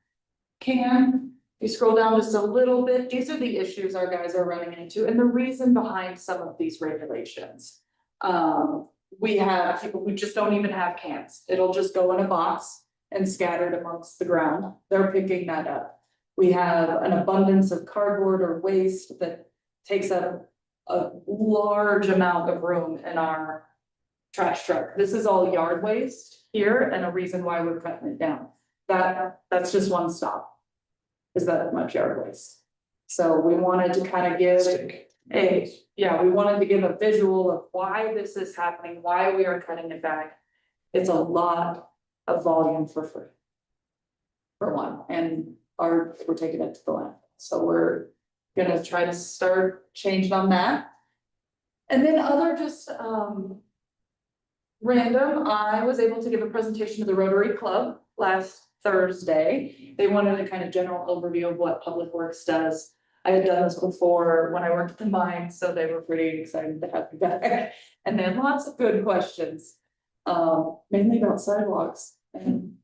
can. If you scroll down just a little bit, these are the issues our guys are running into and the reason behind some of these regulations. We have people who just don't even have cans. It'll just go in a box and scattered amongst the ground. They're picking that up. We have an abundance of cardboard or waste that takes up a large amount of room in our trash truck. This is all yard waste here and a reason why we're cutting it down. That's just one stop. Is that much yard waste? So we wanted to kind of give we wanted to give a visual of why this is happening, why we are cutting it back. It's a lot of volume for free. For one, and we're taking it to the land. So we're gonna try to start changing on that. And then other just random, I was able to give a presentation to the Rotary Club last Thursday. They wanted a kind of general overview of what Public Works does. I had done this before when I worked at the mine, so they were pretty excited to have me back. And they had lots of good questions, mainly about sidewalks. And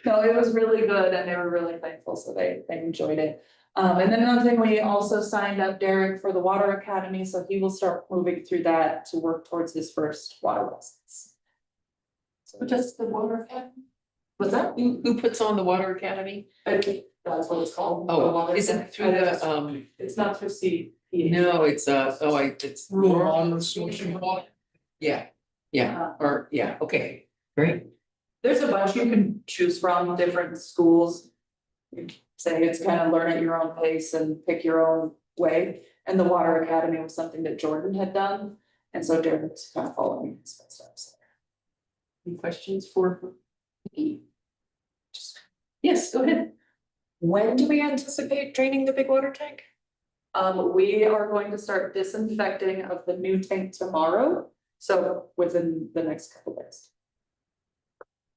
no, it was really good and they were really thankful, so they enjoyed it. And then another thing, we also signed up Derek for the Water Academy, so he will start moving through that to work towards his first water license. Who does the Water Academy? What's that? Who puts on the Water Academy? That's what it's called. the Oh, Water is it Academy. through the, It's not through CPA. no, it's, it's. Rural Water Association. Yeah, yeah, or, yeah, okay, great. There's a bunch you can choose from, different schools. You say it's kind of learn at your own pace and pick your own way. And the Water Academy was something that Jordan had done. And so Derek's kind of following his footsteps. Any questions for me? Yes, go ahead. When do we anticipate draining the big water tank? We are going to start disinfecting of the new tank tomorrow. So within the next couple days.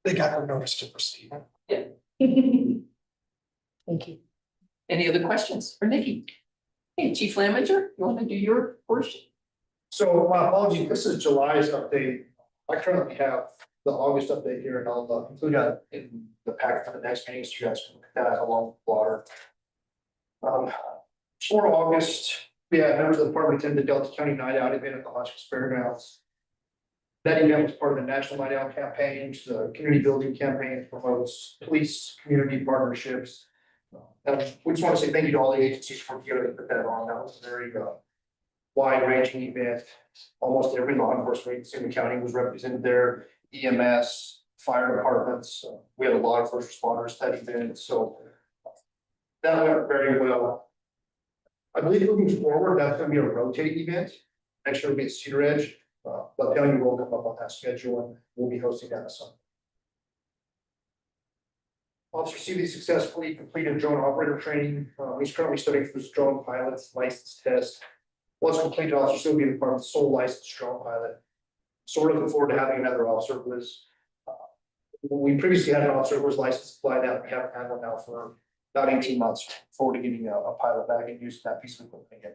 They got our notice to proceed. Thank you. Any other questions for Nikki? Hey, Chief Lamminger, you want to do your portion? So my apologies, this is July's update. I currently have the August update here and I'll include that in the packet for the next meeting, so you guys can look at that along with water. For August, we had members of the department attend the Delta County Night Out event at the Hotchkiss Fairgrounds. That event was part of the National Night Out campaign, which is a community building campaign that promotes police community partnerships. We just want to say thank you to all the agencies for together to put that on. That was a very wide-ranging event. Almost every law enforcement agency in the county was represented there. EMS, fire departments. We had a lot of first responders at that event, so that went very well. I believe moving forward, that's going to be a rotate event. Next year will be at Cedar Edge, but telling you we'll come up on that schedule and we'll be hosting that this summer. Officer Seeley successfully completed drone operator training. He's currently studying for his drone pilot's license test. Once completed, Officer Seeley will be the department's sole licensed drone pilot. So we're looking forward to having another officer who is. We previously had an officer who was licensed to fly that. We haven't had one now for about 18 months. Forward to getting a pilot back and using that piece of equipment again.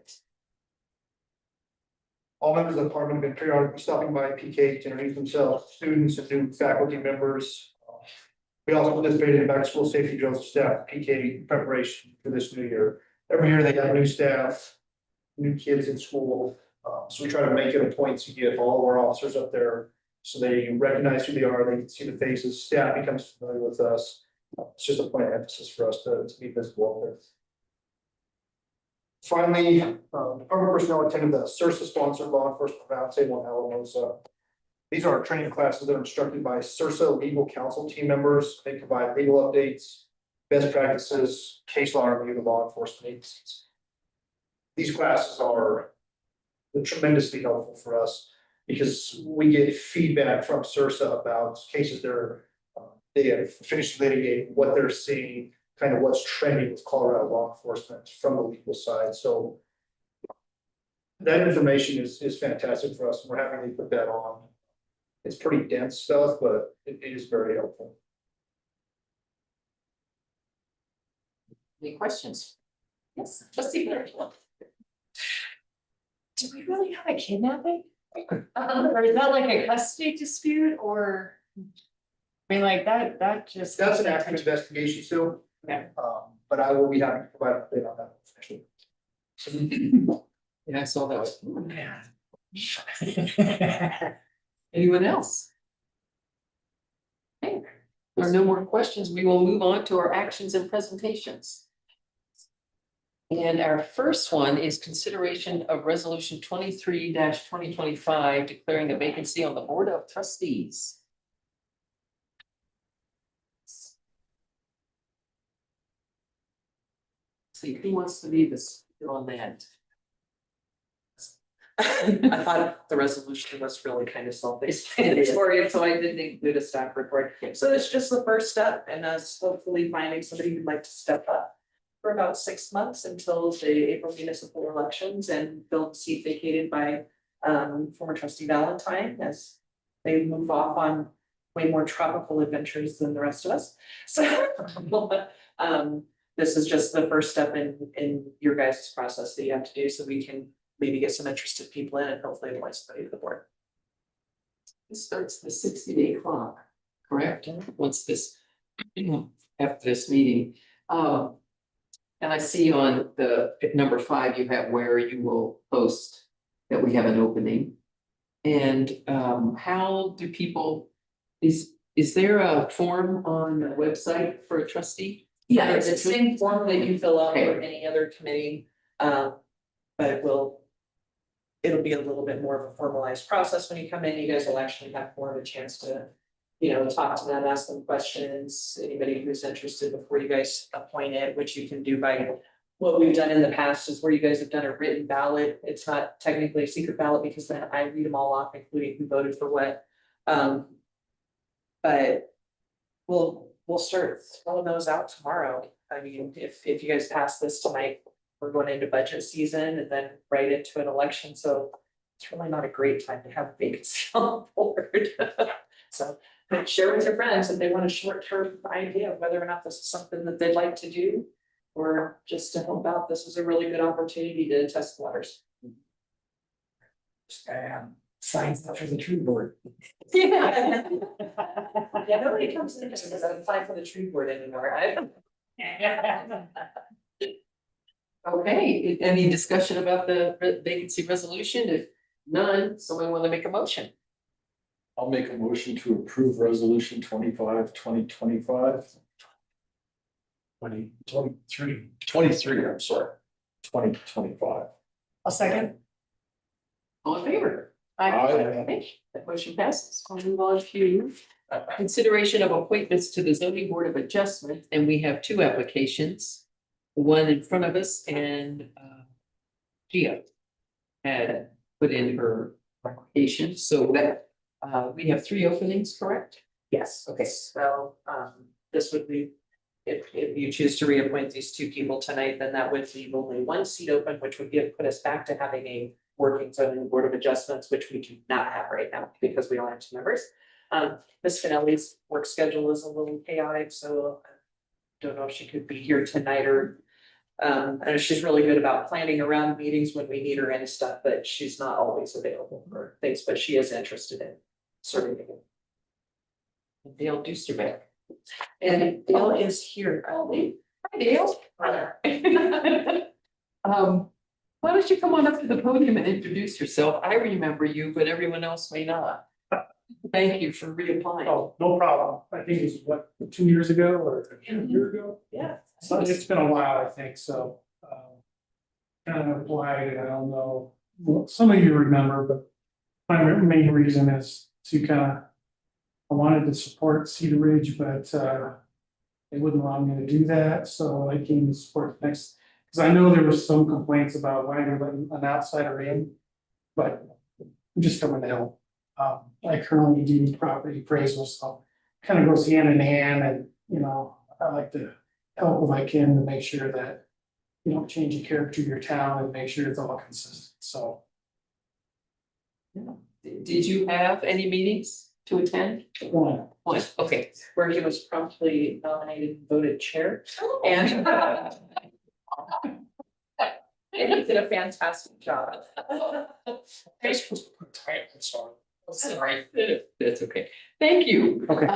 All members of the department have been periodically stopping by PK to introduce themselves, students and new faculty members. We also participated in back to school safety drills to staff PK preparation for this new year. Every year they have new staff, new kids in school. So we try to make it a point to get all of our officers up there so they recognize who they are, they can see the faces, staff becomes familiar with us. It's just a point of emphasis for us to be visible up there. Finally, department personnel attended the CIRSA sponsored law enforcement roundtable in Alamosa. These are training classes that are instructed by CIRSA legal counsel team members. They provide legal updates, best practices, case law review to law enforcement agencies. These classes are tremendously helpful for us because we get feedback from CIRSA about cases they have finished litigating, what they're seeing, kind of what's trending with Colorado law enforcement from the legal side. So that information is fantastic for us, and we're happy to put that on. It's pretty dense stuff, but it is very helpful. Any questions? Yes, trustee Blair. Do we really have a kidnapping? Or is that like a custody dispute or? I mean, like that just. That's an active investigation still. Okay. But I will be happy to provide an update on that. Yeah, I saw that. Anyone else? Okay, there are no more questions. We will move on to our actions and presentations. And our first one is consideration of resolution 23-2025, declaring a vacancy on the Board of Trustees. See, who wants to be the speaker on that? I thought the resolution was really kind of self-explanatory, so I didn't include a staff report. So it's just the first step in us hopefully finding somebody who'd like to step up for about 6 months until the April municipal elections and fill the seat vacated by former trustee Valentine as they move off on way more tropical adventures than the rest of us. So this is just the first step in your guys' process that you have to do so we can maybe get some interested people in and hopefully appoint somebody to the board. This starts the 60-day clock, correct? Once this, after this meeting. And I see on the number 5, you have where you will post that we have an opening. And how do people, is there a form on the website for a trustee? Yeah, it's the same form that you fill out for any other committee. But it'll be a little bit more of a formalized process when you come in. You guys will actually have more of a chance to, talk to them, ask them questions, anybody who's interested before you guys appoint it, which you can do by what we've done in the past is where you guys have done a written ballot. It's not technically a secret ballot because then I read them all off, including who voted for what. But we'll start throwing those out tomorrow. I mean, if you guys pass this tonight, we're going into budget season and then right into an election, so it's really not a great time to have a vacancy on the board. So share with your friends if they want a short-term idea of whether or not this is something that they'd like to do, or just to help out. This is a really good opportunity to test waters. Signs up for the tree board. Yeah. Yeah, nobody comes in just because I apply for the tree board anymore. Okay, any discussion about the vacancy resolution? If none, someone want to make a motion? I'll make a motion to approve resolution 25-2025. 23, I'm sorry, 2025. A second. All in favor? Aye. Okay, that motion passes. I'll move on to consideration of appointments to the zoning board of adjustment, and we have 2 applications. One in front of us, and Gia had put in her application, so that we have 3 openings, correct? Yes, okay, so this would be if you choose to reappoint these two people tonight, then that would leave only one seat open, which would put us back to having a working zoning board of adjustments, which we do not have right now because we only have two members. Ms. Finelli's work schedule is a little chaotic, so I don't know if she could be here tonight or. I know she's really good about planning around meetings when we need her and stuff, but she's not always available for things, but she is interested in serving again. Dale Dusterbeck. And Dale is here. Hi, Dale. Why don't you come on up to the podium and introduce yourself? I remember you, but everyone else may not. Thank you for reapplying. Oh, no problem. I think it was what, 2 years ago or a year ago? Yeah. So it's been a while, I think, so. Kind of applied, and I don't know, well, some of you remember, but my main reason is to kind of. I wanted to support Cedar Ridge, but they wouldn't allow me to do that, so I came to support next. Because I know there was some complaints about why you're letting an outsider in, but I'm just coming to help. I currently do property appraisal, so kind of goes hand in hand, and you know, I like to help if I can to make sure that you don't change the character of your town and make sure it's all consistent, so. Did you have any meetings to attend? One. One, okay. Where he was promptly nominated and voted chair. And and he did a fantastic job. Sorry. That's okay. Thank you. Okay.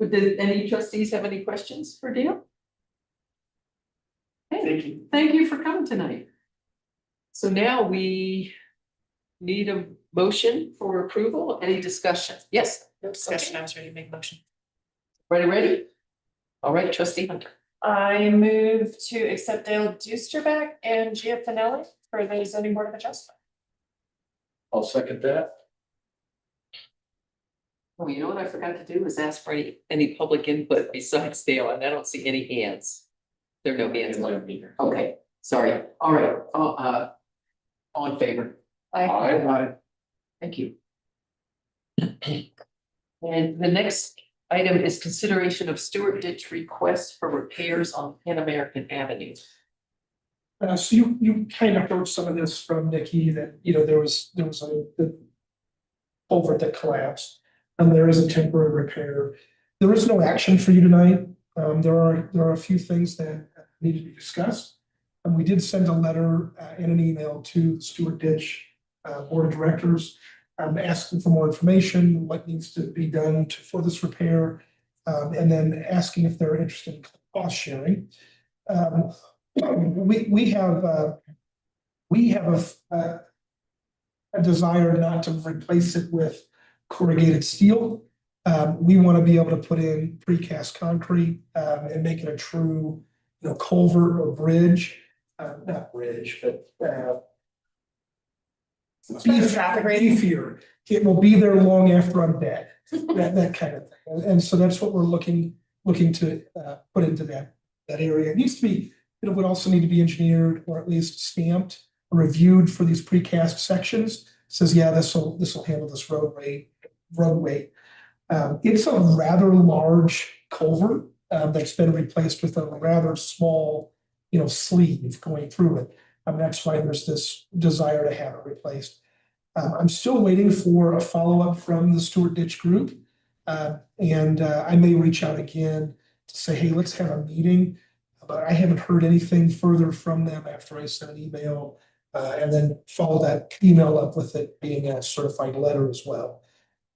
Did any trustees have any questions for Dale? Hey, Thank you. thank you for coming tonight. So now we need a motion for approval. Any discussion? Yes. No discussion, I was ready to make a motion. Ready? All right, trustee Hunter. I move to accept Dale Dusterbeck and Gia Finelli for the zoning board of adjustment. I'll second that. Oh, you know what I forgot to do is ask for any public input besides Dale, and I don't see any hands. There are no hands. Okay, sorry. All right, all in favor? Aye. Thank you. And the next item is consideration of Stewart Ditch request for repairs on Pan American Avenue. So you kind of heard some of this from Nikki that, you know, there was a culvert that collapsed. And there is a temporary repair. There is no action for you tonight. There are a few things that need to be discussed. And we did send a letter and an email to the Stewart Ditch Board of Directors, asking for more information, what needs to be done for this repair, and then asking if they're interested in cost sharing. We have a desire not to replace it with corrugated steel. We want to be able to put in precast concrete and make it a true, you know, culvert or bridge, not bridge, but beefier. It will be there long after I'm dead, that kind of thing. And so that's what we're looking to put into that area. It needs to be, it would also need to be engineered or at least stamped, reviewed for these precast sections. Says, yeah, this will handle this roadway. It's a rather large culvert that's been replaced with a rather small, you know, sleeve going through it. That's why there's this desire to have it replaced. I'm still waiting for a follow-up from the Stewart Ditch group. And I may reach out again to say, hey, let's have a meeting. But I haven't heard anything further from them after I sent an email and then follow that email up with it being a certified letter as well.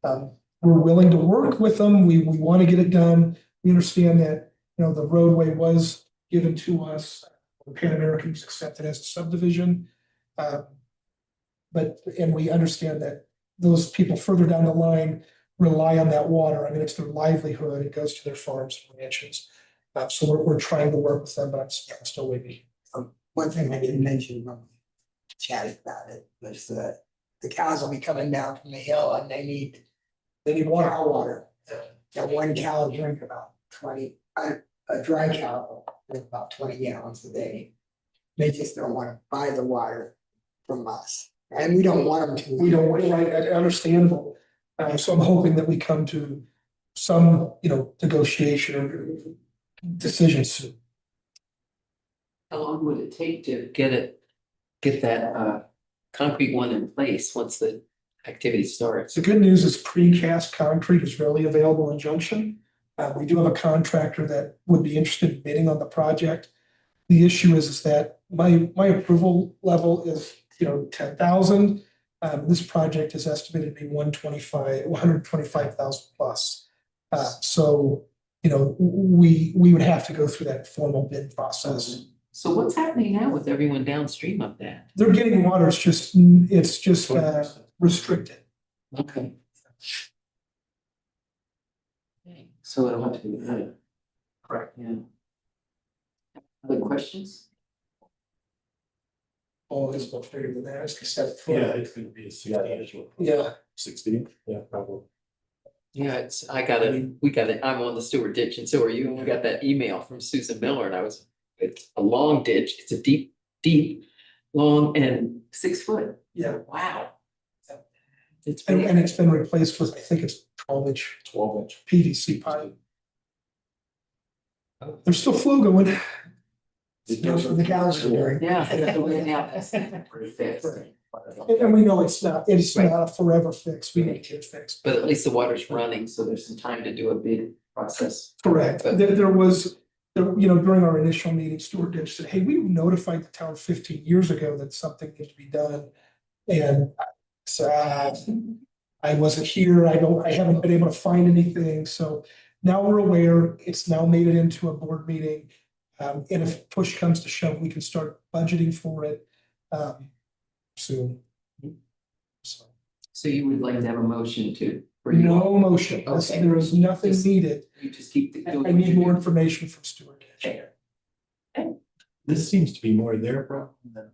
We're willing to work with them. We want to get it done. We understand that, you know, the roadway was given to us. Pan American was accepted as a subdivision. And we understand that those people further down the line rely on that water. I mean, it's their livelihood. It goes to their farms and ranches. So we're trying to work with them, but I'm still waiting. One thing I didn't mention when we chatted about it was the cows will be coming down from the hill and they need water. Cow water. Now one cow will drink about 20, a dry cow will drink about 20 gallons a day. They just don't want to buy the water from us. And we don't want them to. We don't, right, understandable. So I'm hoping that we come to some, you know, negotiation or decision soon. How long would it take to get that concrete one in place once the activity starts? The good news is precast concrete is readily available in Junction. We do have a contractor that would be interested in bidding on the project. The issue is that my approval level is, 10,000. This project is estimated to be 125,000 plus. So, we would have to go through that formal bid process. So what's happening now with everyone downstream of that? They're getting water, it's just restricted. Okay. So it'll have to be good. Correct. Yeah. Other questions? Oh, it's much bigger than that, it's except for. Yeah, it's gonna be a 16. Yeah, 16, yeah, probably. Yeah, we got it, I'm on the Stewart ditch and so are you, and we got that email from Susan Miller and it's a long ditch, it's a deep, long and 6 foot. yeah, Wow. It's and big. it's been replaced with, I think it's 12-inch 12-inch. PVC pipe. There's still flow going. Those are the cows are doing. Yeah. That's pretty fixed. And we know it's not a forever fix, we need to get it fixed. But at least the water's running, so there's some time to do a bid process. Correct, But- there was, during our initial meeting, Stuart Ditch said, hey, we notified the town 15 years ago that something needs to be done. And so I wasn't here, I haven't been able to find anything, so now we're aware, it's now made it into a board meeting. And if push comes to shove, we can start budgeting for it soon. So, So you would like to have a motion to? for you- no motion, Okay. there is nothing Just- needed, You just keep. I need more information from Stuart Ditch. This seems to be more their problem than,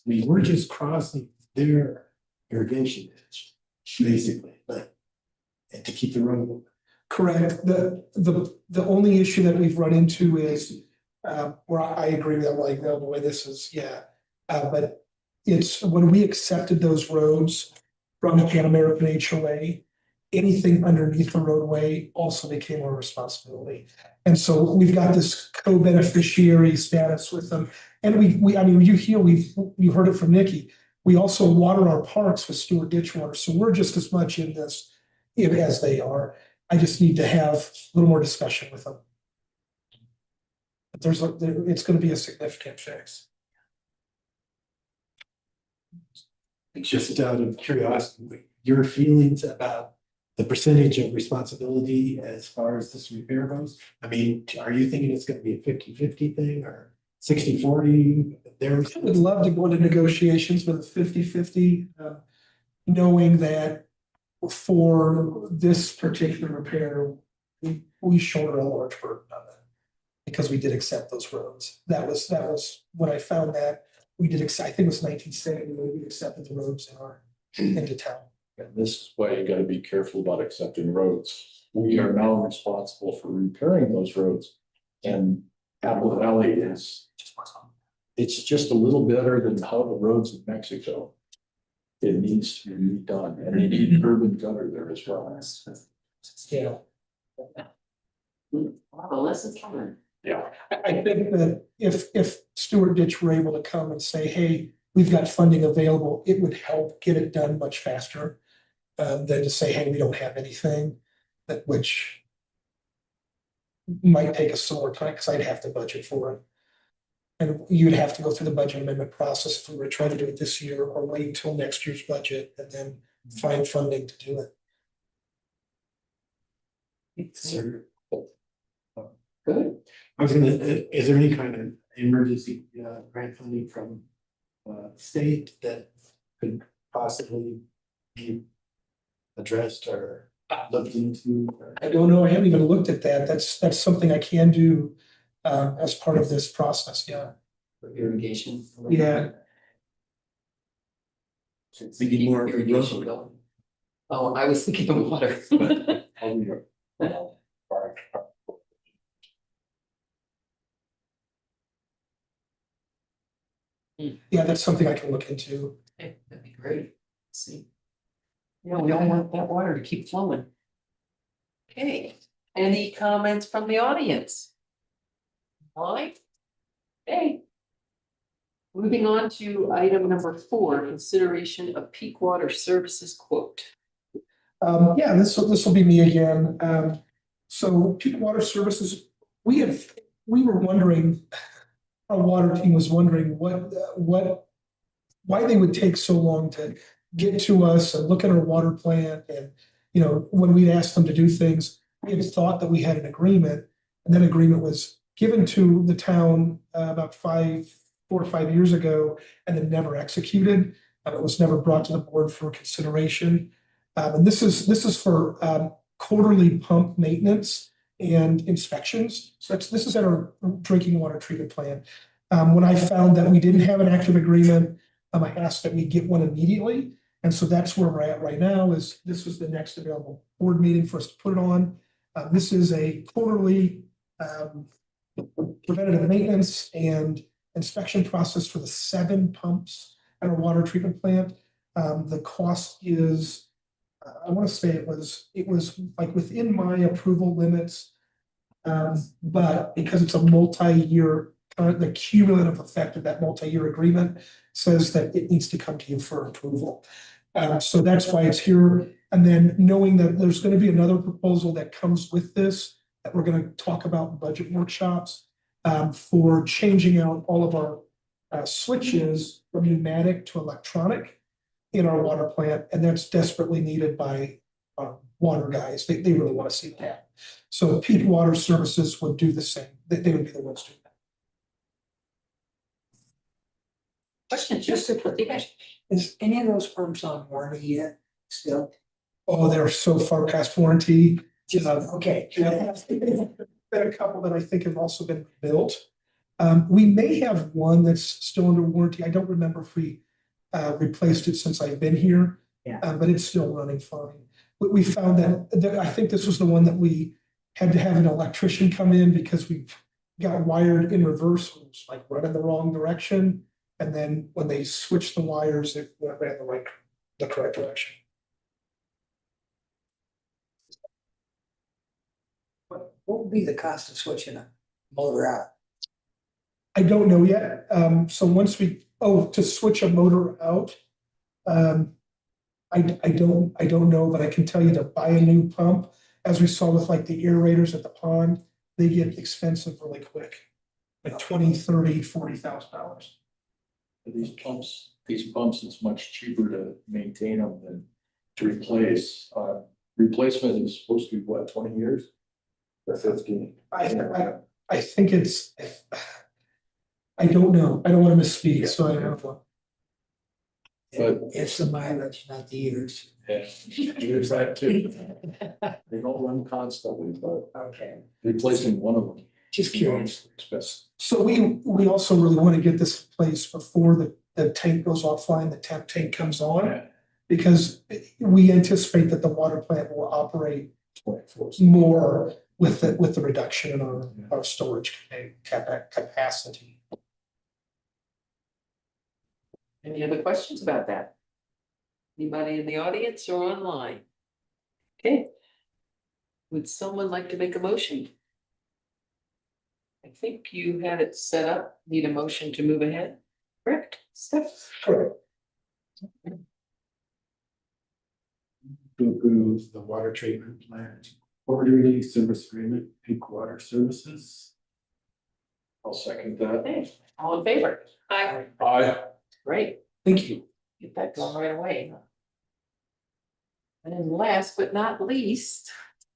we're just crossing their irrigation ditch, basically, but. And to keep the road open. Correct. The only issue that we've run into is, where I agree with that, like, no, the way this is, yeah. But it's when we accepted those roads from Pan American HOA, anything underneath the roadway also became our responsibility. And so we've got this co-beneficiary status with them. And you heard it from Nikki. We also water our parks with Stuart Ditch water. So we're just as much in this as they are. I just need to have a little more discussion with them. But it's gonna be a significant fix. Just out of curiosity, your feelings about the percentage of responsibility as far as this repair goes? I mean, are you thinking it's gonna be a 50-50 thing or 60-40? I would love to go into negotiations with a 50-50, knowing that for this particular repair, we shoulder a large burden of it. Because we did accept those roads. That was when I found that, I think it was 1970, when we accepted the roads into town. And this is why you gotta be careful about accepting roads. We are now responsible for repairing those roads. And Apple Valley it's just a little better than how the roads in Mexico. It needs to be redone, and they need curb and gutter there as well. Yeah. Wow, the lessons learned. Yeah. I think that if Stuart Ditch were able to come and say, hey, we've got funding available, it would help get it done much faster. Than to say, hey, we don't have anything, which might take us some more time, because I'd have to budget for it. And you'd have to go through the budget amendment process if we were to try to do it this year, or wait until next year's budget and then find funding to do it. Sir, Good. I was gonna, is there any kind of emergency grant funding from state that could possibly be addressed or looked into? I don't know, I haven't even looked at that, that's something I can do as part of this process, yeah. For irrigation. Yeah. Thinking more of Irrigation road. going. Oh, I was thinking of water. Yeah, that's something I can look into. Okay, that'd be great. Let's see. Yeah, we all want that water to keep flowing. Okay, any comments from the audience? All right. Okay. Moving on to item number 4, consideration of peak water services quote. Yeah, this will be me again. So Peak Water Services, we were wondering, our water team was wondering why they would take so long to get to us and look at our water plant. And, you know, when we'd asked them to do things, we had thought that we had an agreement, and that agreement was given to the town about 4 or 5 years ago, and then never executed. It was never brought to the board for consideration. And this is for quarterly pump maintenance and inspections. So this is at our drinking water treatment plant. When I found that we didn't have an active agreement, I asked that we get one immediately. And so that's where we're at right now. This was the next available board meeting for us to put it on. This is a quarterly preventative maintenance and inspection process for the 7 pumps at our water treatment plant. The cost is, I want to say it was like within my approval limits. But because it's a multi-year, the cumulative effect of that multi-year agreement says that it needs to come to you for approval. So that's why it's here. And then knowing that there's going to be another proposal that comes with this that we're going to talk about in budget workshops for changing out all of our switches from pneumatic to electronic in our water plant. And that's desperately needed by water guys. They really want to see that. So Peak Water Services would do the same. They would be the ones doing that. Question, Just a quick question. Is any of those pumps on warranty yet still? Oh, they're so far past warranty. Just, okay. Been a couple that I think have also been built. We may have one that's still under warranty. I don't remember if we replaced it since I've been here. Yeah. But it's still running fine. We found that I think this was the one that we had to have an electrician come in because we got wired in reverse. It was like running the wrong direction. And then when they switched the wires, it ran the correct direction. What would be the cost of switching a motor out? I don't know yet. So once to switch a motor out, I don't know, but I can tell you to buy a new pump, as we saw with like the aerators at the pond, they get expensive really quick, like $20,000, $30,000, $40,000. These pumps, it's much cheaper to maintain them than to replace. Replacement is supposed to be what, 20 years? Or 15? I think it's, I don't know. I don't want to misspeak, so I don't know. But It's the mileage, not the years. yeah, there's that too. They don't run constantly, but Okay. replacing one of them. Just curious. Expensive. So we also really want to get this in place before the tank goes offline, the temp tank comes on. Yeah. Because we anticipate that the water plant will operate 24/7. more with the reduction in our storage capacity. Any other questions about that? Anybody in the audience or online? Okay. Would someone like to make a motion? I think you had it set up, need a motion to move ahead, correct? Steph? Correct. To approve the water treatment plant quarterly service agreement, Peak Water Services. I'll second that. Okay, all in favor? Aye. Aye. Great, Thank you. get that going right away. And then last but not least,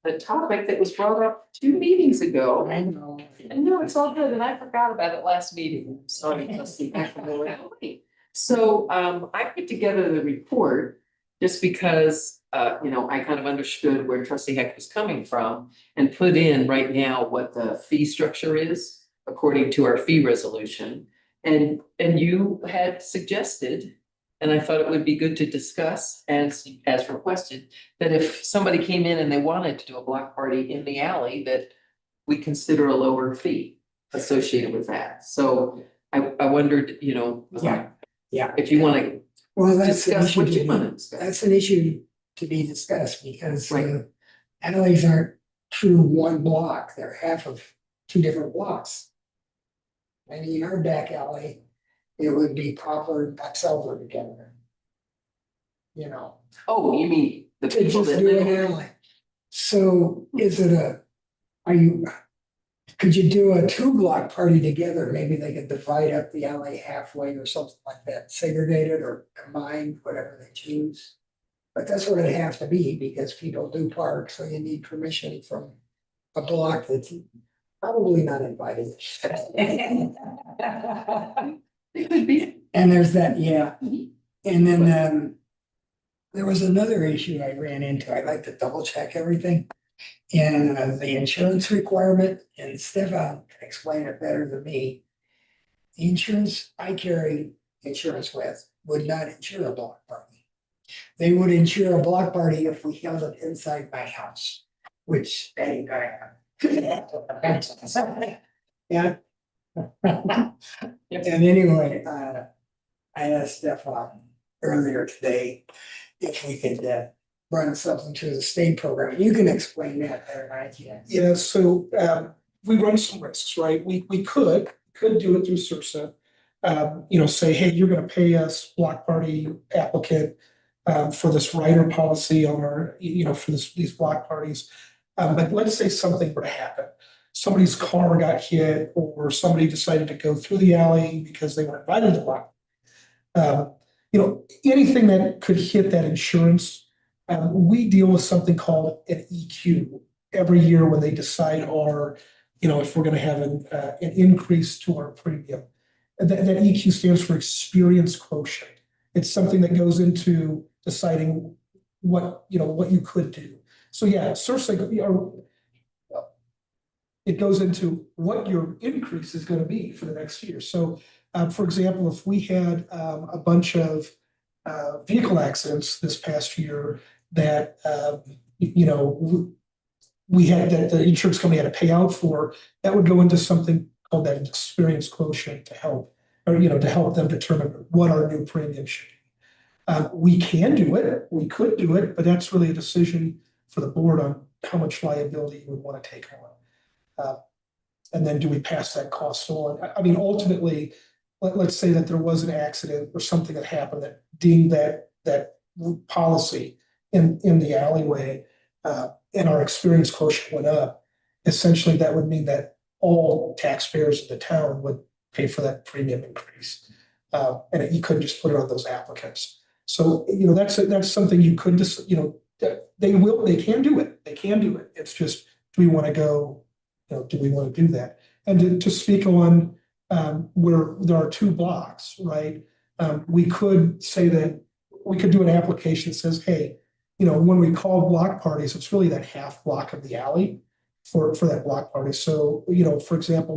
the topic that was brought up 2 meetings ago. I know. I know, it's all good, and I forgot about it last meeting, sorry, trustee McAvoy. So, I put together the report just because, I kind of understood where trustee Heck was coming from and put in right now what the fee structure is according to our fee resolution. And you had suggested, and I thought it would be good to discuss as requested, that if somebody came in and they wanted to do a block party in the alley, that we consider a lower fee associated with that. So I wondered, Yeah. if you want to Well, that's an discuss issue. what you to want to be- discuss. That's an issue to be discussed because Right. alleys aren't true one block. They're half of 2 different blocks. and in our back alley, it would be Poplar and Box Elder together. You know, Oh, you mean the to people just that do an live? alley. So is it could you do a 2-block party together? Maybe they could divide up the alley halfway or something like that, segregated or combined, whatever they choose. But that's what it'd have to be because people do park, so you need permission from a block that's probably not invited. It could be. And there's that, yeah. And then there was another issue I ran into. I like to double check everything. And the insurance requirement, and Stefan can explain it better than me. The insurance I carry insurance with would not insure a block party. They would insure a block party if we held it inside my house, which that ain't gonna happen. Yeah. And anyway, I asked Stefan earlier today if we could run something through the state program. You can explain that better than I can. Yeah, so we run some risks, right? We could do it through SURSA. Say, hey, you're gonna pay us block party applicant for this rider policy on our, for these block parties. But let's say something were to happen. Somebody's car got hit or somebody decided to go through the alley because they were invited to block. Anything that could hit that insurance, we deal with something called an EQ every year when they decide if we're gonna have an increase to our premium. That EQ stands for experience quotient. It's something that goes into deciding what you could do. So yeah, SURSA, it goes into what your increase is gonna be for the next year. So for example, if we had a bunch of vehicle accidents this past year that we had that the insurance company had to pay out for, that would go into something called that experience quotient to help them determine what our new premium should be. We can do it, we could do it, but that's really a decision for the board on how much liability you would want to take on. And then do we pass that cost on? I mean, ultimately, let's say that there was an accident or something that happened that deemed that policy in the alleyway, and our experience quotient went up. Essentially, that would mean that all taxpayers in the town would pay for that premium increase, and you couldn't just put it on those applicants. So that's something you could just they can do it. They can do it. It's just, do we want to go? Do we want to do that? And to speak on where there are 2 blocks, right? We could say that we could do an application that says, hey, when we call block parties, it's really that half block of the alley for that block party. So, for example,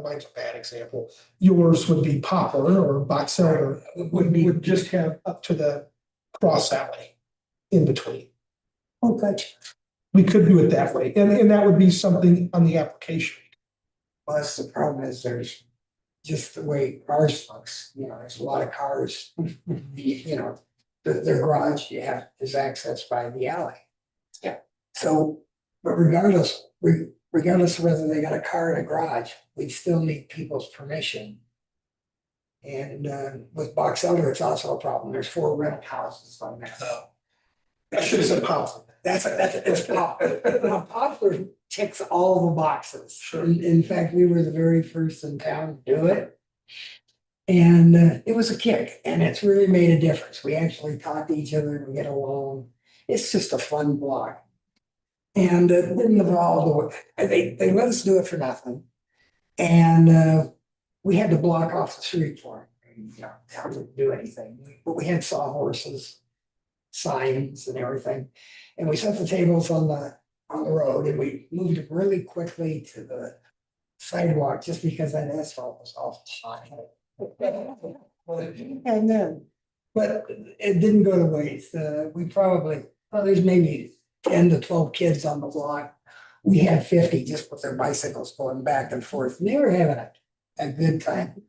mine's a bad example. Yours would be Poplar or Box Elder would just have up to the cross alley in between. Okay. We could do it that way, and that would be something on the application. Plus, the problem is there's just the way cars looks, there's a lot of cars, their garage, is accessed by the alley. Yeah. So, but regardless of whether they got a car in a garage, we still need people's permission. And with Box Elder, it's also a problem. There's 4 rental houses on that. I should have said Poplar. It's Poplar. Now, Poplar ticks all the boxes. Sure. In fact, we were the very first in town to do it. And it was a kick, and it's really made a difference. We actually talk to each other and we get along. It's just a fun block. And it didn't involve they let us do it for nothing. And we had to block off the street for it. Town didn't do anything, but we had sawhorses, signs and everything. And we set the tables on the road, and we moved it really quickly to the sidewalk just because that asphalt was awful fine. And then, but it didn't go to waste. There's maybe 10 to 12 kids on the block. We had 50 just with their bicycles going back and forth. And they were having a good time.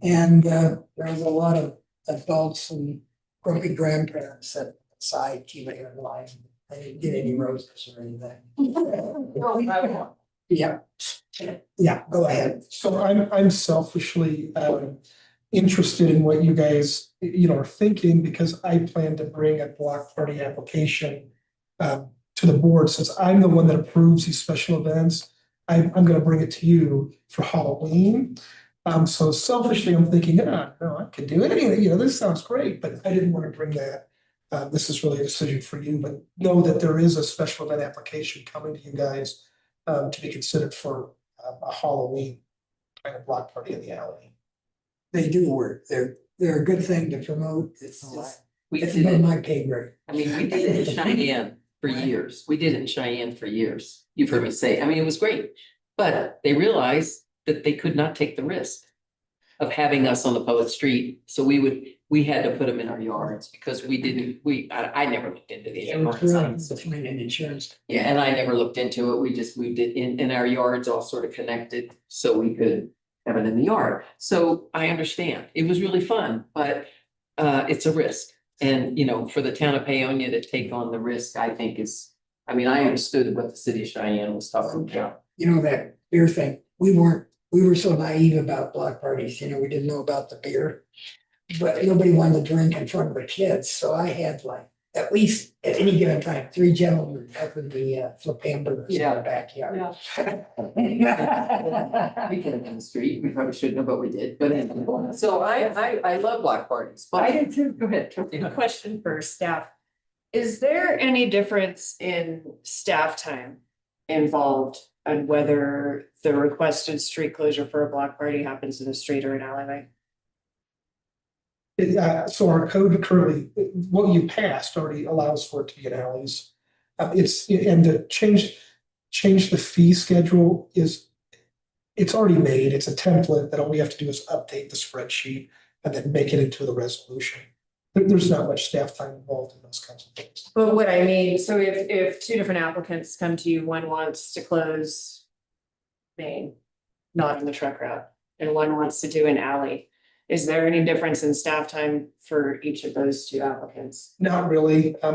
And there was a lot of adults and grumpy grandparents at the side keeping it in line. I didn't get any roses or anything. Yeah. Yeah, go ahead. So I'm selfishly interested in what you guys, are thinking, because I plan to bring a block party application to the board, since I'm the one that approves these special events. I'm gonna bring it to you for Halloween. So selfishly, I'm thinking, no, I could do it. This sounds great, but I didn't want to bring that. This is really a decision for you, but know that there is a special event application coming to you guys to be considered for a Halloween kind of block party in the alley. They do work. They're a good thing to promote. It's We it's did above it, my pay grade. I mean, we did it in Cheyenne for years. We did it in Cheyenne for years. You've heard me say, I mean, it was great. But they realized that they could not take the risk of having us on the public street. So we had to put them in our yards because I never looked into the insurance. Between an insurance. Yeah, and I never looked into it. We just moved it in our yards all sort of connected so we could have it in the yard. So I understand. It was really fun, but it's a risk. And, for the town of Paonia to take on the risk, I think I understood what the city of Cheyenne was talking about. That beer thing, we were so naive about block parties, we didn't know about the beer. But nobody wanted to drink in front of the kids, so I had at least at any given time, 3 gentlemen up in the flip hamburgers in the backyard. We could have been the street. We probably shouldn't have, but we did. But anyway, so I love block parties. But I do too. Go ahead. A question for staff. Is there any difference in staff time involved on whether the requested street closure for a block party happens in a street or an alleyway? So our code currently, what you passed already allows for it to be in alleys. And to change the fee schedule it's already made. It's a template that all we have to do is update the spreadsheet and then make it into the resolution. There's not much staff time involved in those kinds of things. But what I mean, so if 2 different applicants come to you, one wants to close Main, not on the truck route, and one wants to do an alley, is there any difference in staff time for each of those 2 applicants? Not really. I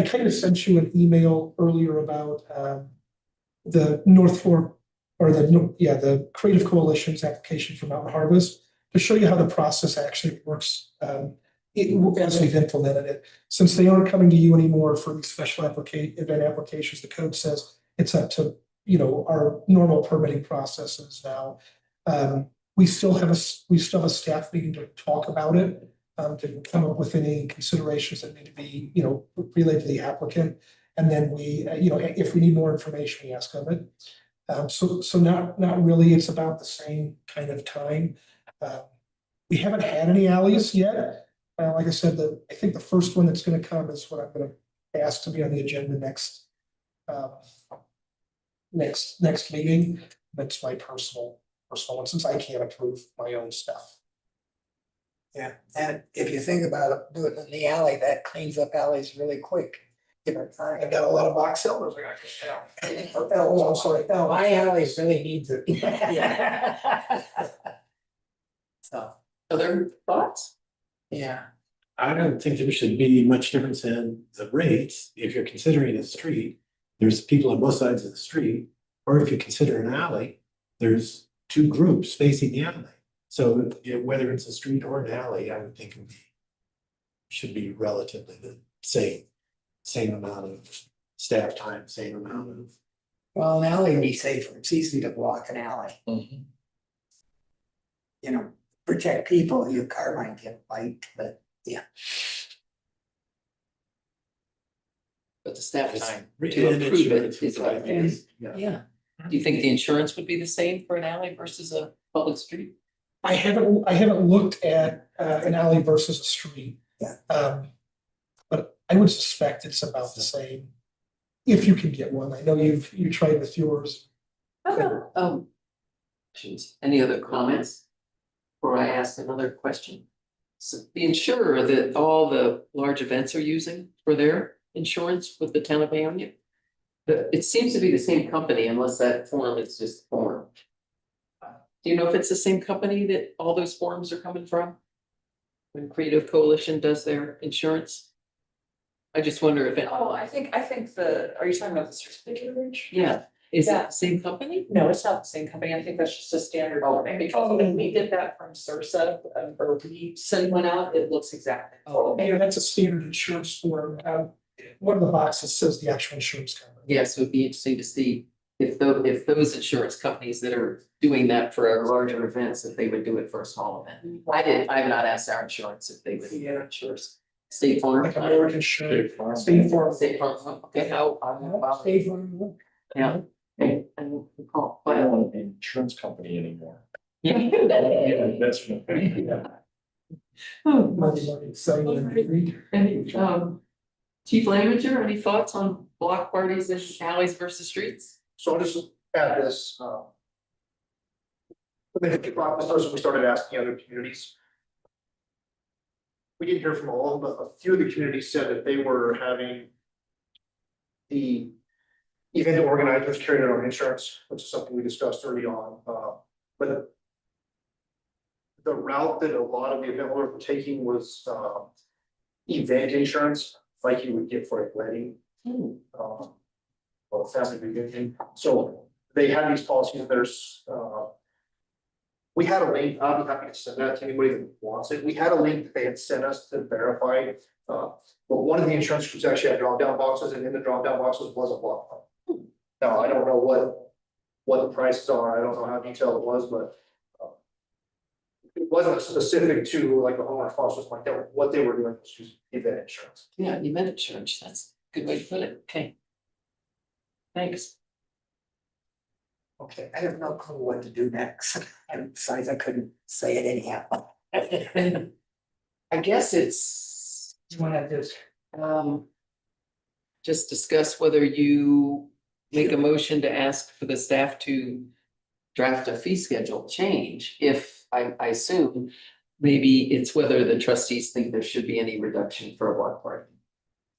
kind of sent you an email earlier about the North Fork or the Creative Coalition's application for Mountain Harvest to show you how the process actually works as we've implemented it. Since they aren't coming to you anymore for these special event applications, the code says it's up to our normal permitting processes now. We still have a staff meeting to talk about it, to come up with any considerations that need to be, relayed to the applicant. And then we, if we need more information, we ask of it. So not really, it's about the same kind of time. We haven't had any alleys yet. Like I said, I think the first one that's gonna come is what I'm gonna ask to be on the agenda next meeting. That's my personal one, since I can't approve my own stuff. Yeah, and if you think about it, do it in the alley, that cleans up alleys really quick. I got a lot of box elders I gotta get down. Oh, I'm sorry, no, my alleys really need to. So, Other thoughts? yeah, I don't think there should be much difference in the rates if you're considering a street. There's people on both sides of the street, or if you consider an alley, there's 2 groups facing the alley. So whether it's a street or an alley, I would think it should be relatively the same amount of staff time, same amount of. well, an alley would be safer. It's easy to block an alley. Protect people, your car might get bite, but yeah. But the staff It's time written to in approve it insurance is for what 5 it is. years. Yeah. Do you think the insurance would be the same for an alley versus a public street? I haven't looked at an alley versus a street. Yeah. But I would suspect it's about the same. If you can get one. I know you tried with yours. Any other comments? Before I ask another question. So the insurer that all the large events are using for their insurance with the town of Paonia. It seems to be the same company unless that form is just form. Do you know if it's the same company that all those forms are coming from? When Creative Coalition does their insurance? I just wonder if it, Oh, I think are you talking about the certificate of age? yeah, is it Yeah. the same company? No, it's not the same company. I think that's just a standard thing, because when we get that from Sursa, or we send one out, it looks exactly. Yeah, that's a standard insurance form. One of the boxes says the actual insurance company. Yes, it would be interesting to see if those insurance companies that are doing that for our larger events, if they would do it for a small event. I have not asked our insurance if they would. Yeah, insurance. State Farm. Like American Insurance, State Farm. State Farm. State Farm, okay, I'll, State Farm. yeah. Okay, and we'll call. I don't want an insurance company anymore. Yeah. Yeah, investment. Yeah. Oh, Money, selling and read. Any, Chief Lamager, any thoughts on block parties in alleys versus streets? So I'll just add this, we started asking other communities. We didn't hear from all of them, but a few of the communities said that they were having the event organizers carry their own insurance, which is something we discussed early on, but the route that a lot of the event owners were taking was, event insurance, like you would get for a wedding. Well, family reunion, so they had these policies, there's, we had a link, I'll be happy to send that to anybody that wants it, we had a link that they had sent us to verify. But one of the insurance groups actually had drop down boxes, and in the drop down boxes was a block party. Now, I don't know what the prices are, I don't know how detailed it was, but. It wasn't specific to like the homeowner cost, was like that, what they were doing was using event insurance. Yeah, event insurance, that's a good way to put it, okay. Thanks. Okay, I have no clue what to do next. And besides, I couldn't say it anyhow. I guess it's, You wanna just, just discuss whether you make a motion to ask for the staff to draft a fee schedule change, if I assume maybe it's whether the trustees think there should be any reduction for a block party.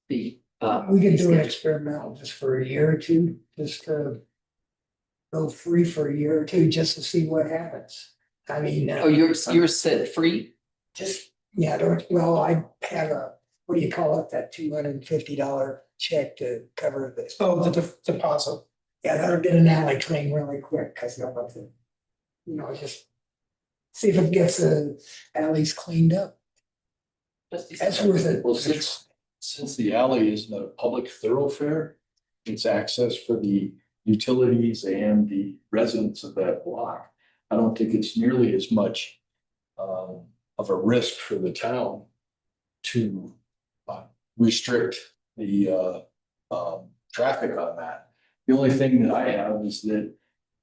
The, we could fee do an schedule. experimental just for a year or two, just to go free for a year or two, just to see what happens. I mean. Oh, you're set free? Just, yeah, well, I have what do you call it, that $250 check to cover this. Oh, the deposit. Yeah, that'll get an alley clean really quick, cause I'll have to, just see if it gets the alleys cleaned up. That's worth it. Well, since the alley isn't a public thoroughfare, it's access for the utilities and the residents of that block. I don't think it's nearly as much of a risk for the town to restrict the traffic on that. The only thing that I have is that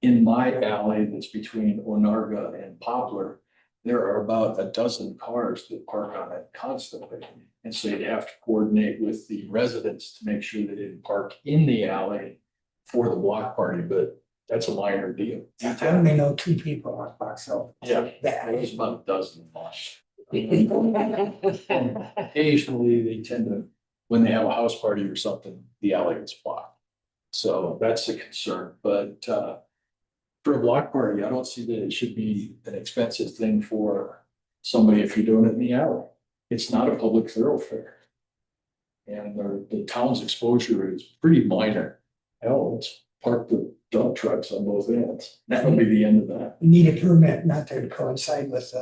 in my alley that's between Onarga and Poplar, there are about a dozen cars that park on it constantly. And so you'd have to coordinate with the residents to make sure they didn't park in the alley for the block party, but that's a minor deal. I only know 2 people on Box Hill. Yeah. That. There's about a dozen. Occasionally, they tend to, when they have a house party or something, the alley gets blocked. So that's a concern, but for a block party, I don't see that it should be an expensive thing for somebody if you're doing it in the alley. It's not a public thoroughfare. And the town's exposure is pretty minor. Hell, it's park the dump trucks on both ends. That would be the end of that. Need a permit not to coincide with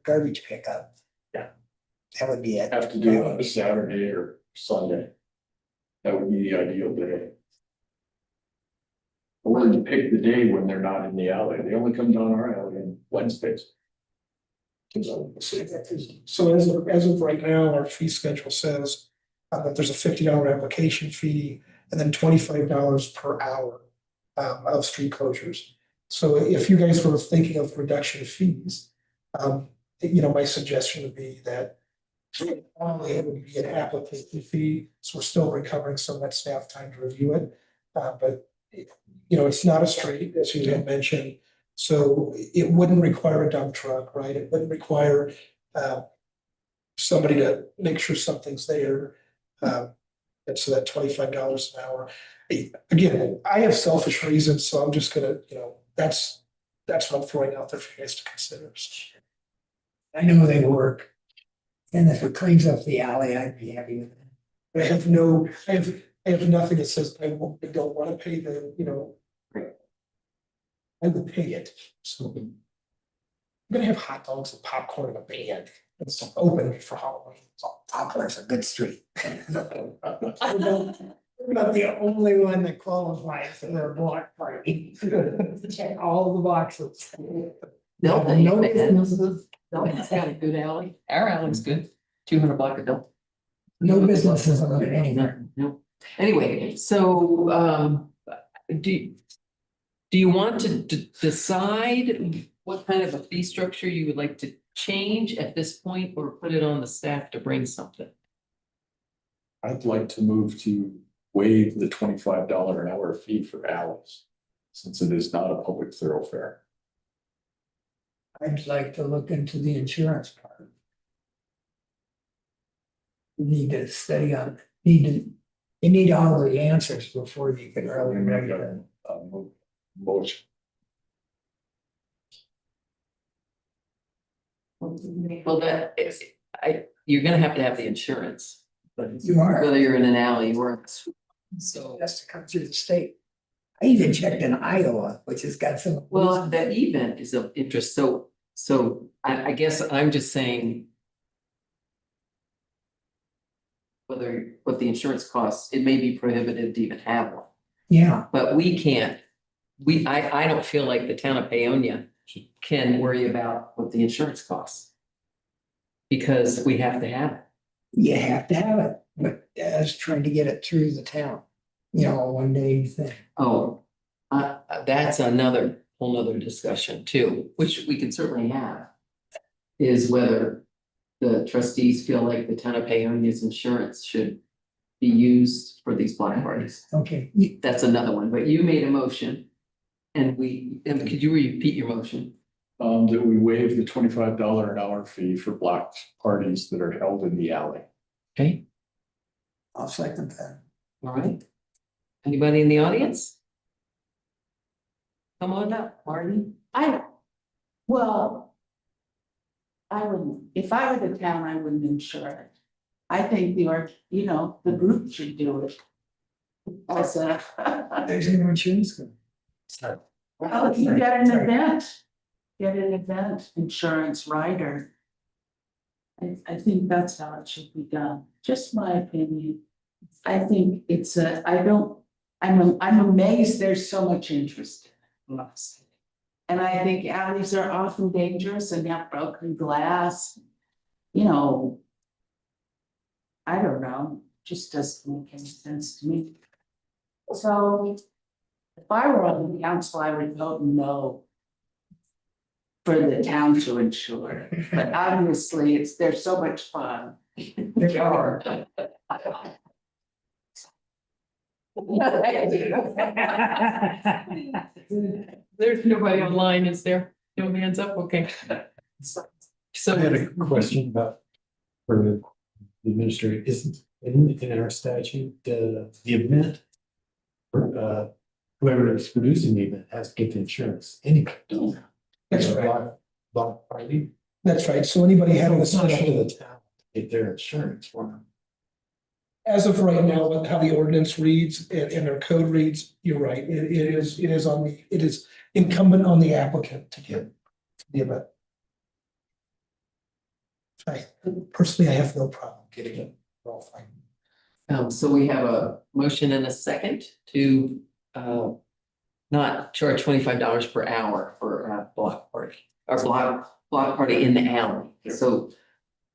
garbage pickup. Yeah. That would be it. Have to do it on a Saturday or Sunday. That would be the ideal day. Or to pick the day when they're not in the alley. They only come down our alley on Wednesdays. So as of right now, our fee schedule says that there's a $50 application fee and then $25 per hour of street closures. So if you guys were thinking of reduction of fees, my suggestion would be that only it would be an application fee, so we're still recovering some of that staff time to review it. But it's not a street, as you had mentioned, so it wouldn't require a dump truck, right? It wouldn't require somebody to make sure something's there. And so that $25 an hour. Again, I have selfish reasons, so I'm just gonna, that's what I'm throwing out there for you guys to consider. I know they work. And if it cleans up the alley, I'd be happy with it. I have nothing that says I don't want to pay the, you know. I would pay it, so. I'm gonna have hot dogs and popcorn and a band. It's open for Halloween. So Poplar's a good street. We're not the only one that qualifies for a block party. Check all the boxes. Delta, No man. businesses, Delta's got a good alley. Our alley's good. 200 block of Delta. no businesses on anywhere. No. Anyway, so, do you want to decide what kind of a fee structure you would like to change at this point, or put it on the staff to bring something? I'd like to move to waive the $25 an hour fee for alleys, since it is not a public thoroughfare. I'd like to look into the insurance part. You need to study on, you need all the answers before you can really make it. Motion. Well, that is, you're gonna have to have the insurance. You are. Whether you're in an alley or, so, Has to come through the state. I even checked in Iowa, which has got some. well, that event is of interest, so I guess I'm just saying. What the insurance costs, it may be prohibitive to even have one, Yeah, but we can't. I don't feel like the town of Paonia can worry about what the insurance costs. Because we have to have it. you have to have it, but as trying to get it through the town, you know, a 1 day thing. Oh, that's whole nother discussion too, which we can certainly have. Is whether the trustees feel like the town of Paonia's insurance should be used for these block parties. Okay, That's another one, but you made a motion. And could you repeat your motion? That we waive the $25 an hour fee for block parties that are held in the alley. Okay, I'll second that. all right. Anybody in the audience? Come on up, Marty. Well, I wouldn't, if I were the town, I wouldn't insure it. I think the group should do it. As a. There's no insurance. Well, you get an event insurance rider. I think that's how it should be done, just my opinion. I think I'm amazed there's so much interest in it. And I think alleys are often dangerous and have broken glass. You know. I don't know, just doesn't make any sense to me. So. If I were on the council, I would vote no. For the town to insure, but obviously they're so much fun. They are. There's nobody online, is there? No hands up, okay. I had a question about, for the administrator, isn't in our statute, the event. Whoever is producing the event has to get the insurance anyway. That's right. Block party. That's right. So anybody having a It's not up to special, the town to get their insurance for them. as of right now, with how the ordinance reads and their code reads, you're right. It is incumbent on the applicant to get the event. Personally, I have no problem getting it. All fine. So we have a motion and a second to not charge $25 per hour for a block party or block party in the alley. So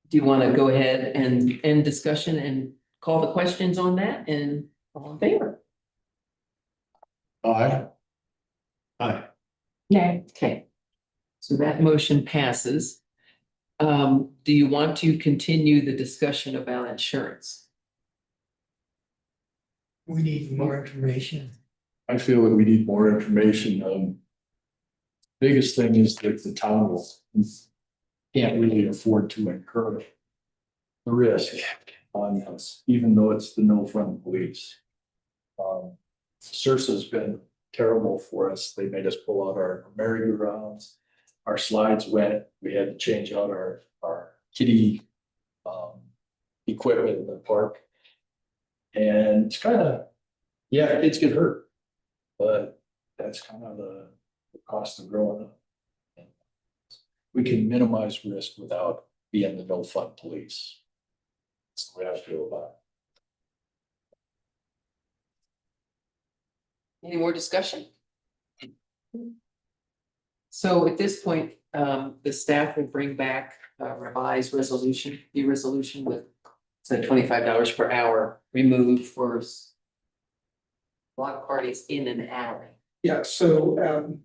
do you want to go ahead and end discussion and call the questions on that, and all in favor? Aye. Aye. Yeah. Okay, so that motion passes. Do you want to continue the discussion about insurance? We need more information. I feel that we need more information. Biggest thing is that the town will can't really afford to incur the risk on us, even though it's the no-fun police. Sursa's been terrible for us. They made us pull out our merry-go-rounds. Our slides went, we had to change out our kiddie equipment in the park. And it's kind of, yeah, kids get hurt. But that's kind of the cost of growing up. We can minimize risk without being the no fun police. That's the way I feel about it. Any more discussion? So at this point, the staff will bring back a revised resolution, the resolution with $25 per hour removed for block parties in an alley. Yeah, so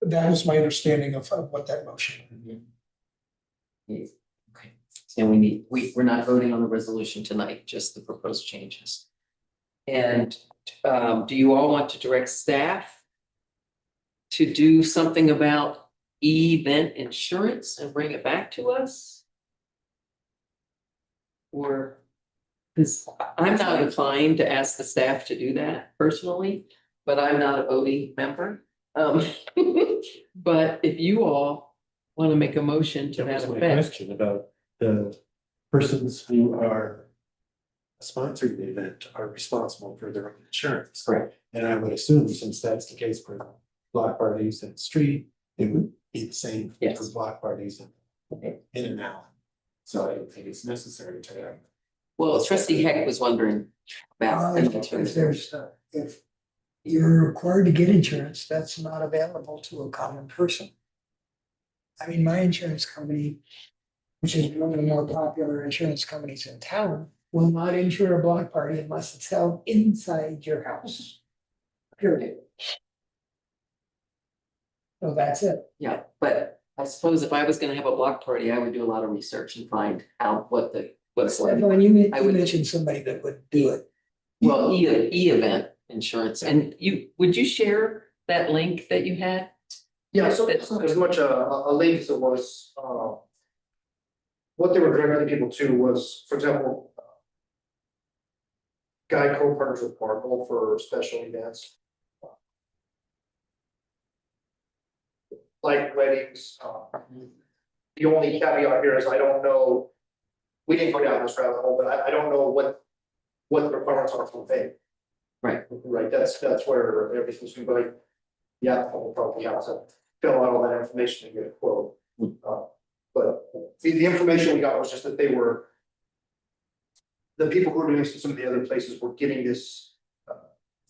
that was my understanding of what that motion. Yes. Okay, and we're not voting on the resolution tonight, just the proposed changes. And do you all want to direct staff to do something about event insurance and bring it back to us? Or, because I'm not inclined to ask the staff to do that personally, but I'm not a voting member. But if you all want to make a motion to That was that my effect. question about the persons who are sponsoring the event are responsible for their own insurance. Correct. And I would assume, since that's the case for block parties in the street, it would be the same for Yes. block parties in and out. So I don't think it's necessary to. Well, trustee Heck was wondering about. If there's, if you're required to get insurance, that's not available to a common person. I mean, my insurance company, which is one of the more popular insurance companies in town, will not insure a block party unless it's held inside your house. Period. So that's it. Yeah, but I suppose if I was gonna have a block party, I would do a lot of research and find out what's like. When you I would- mentioned somebody that would do it. Well, event insurance, and would you share that link that you had? Yeah, so it's as much a link as it was, what they were directing people to was, for example, Geico partners with Barkle for special events. Like weddings, the only caveat here is I don't know, we didn't go down this rabbit hole, but I don't know what the requirements are for pay. Right. Right, that's where everything's going to be. Yeah, we'll probably have to fill out all that information to get a quote. But the information we got was just that they were. The people who were doing some of the other places were getting this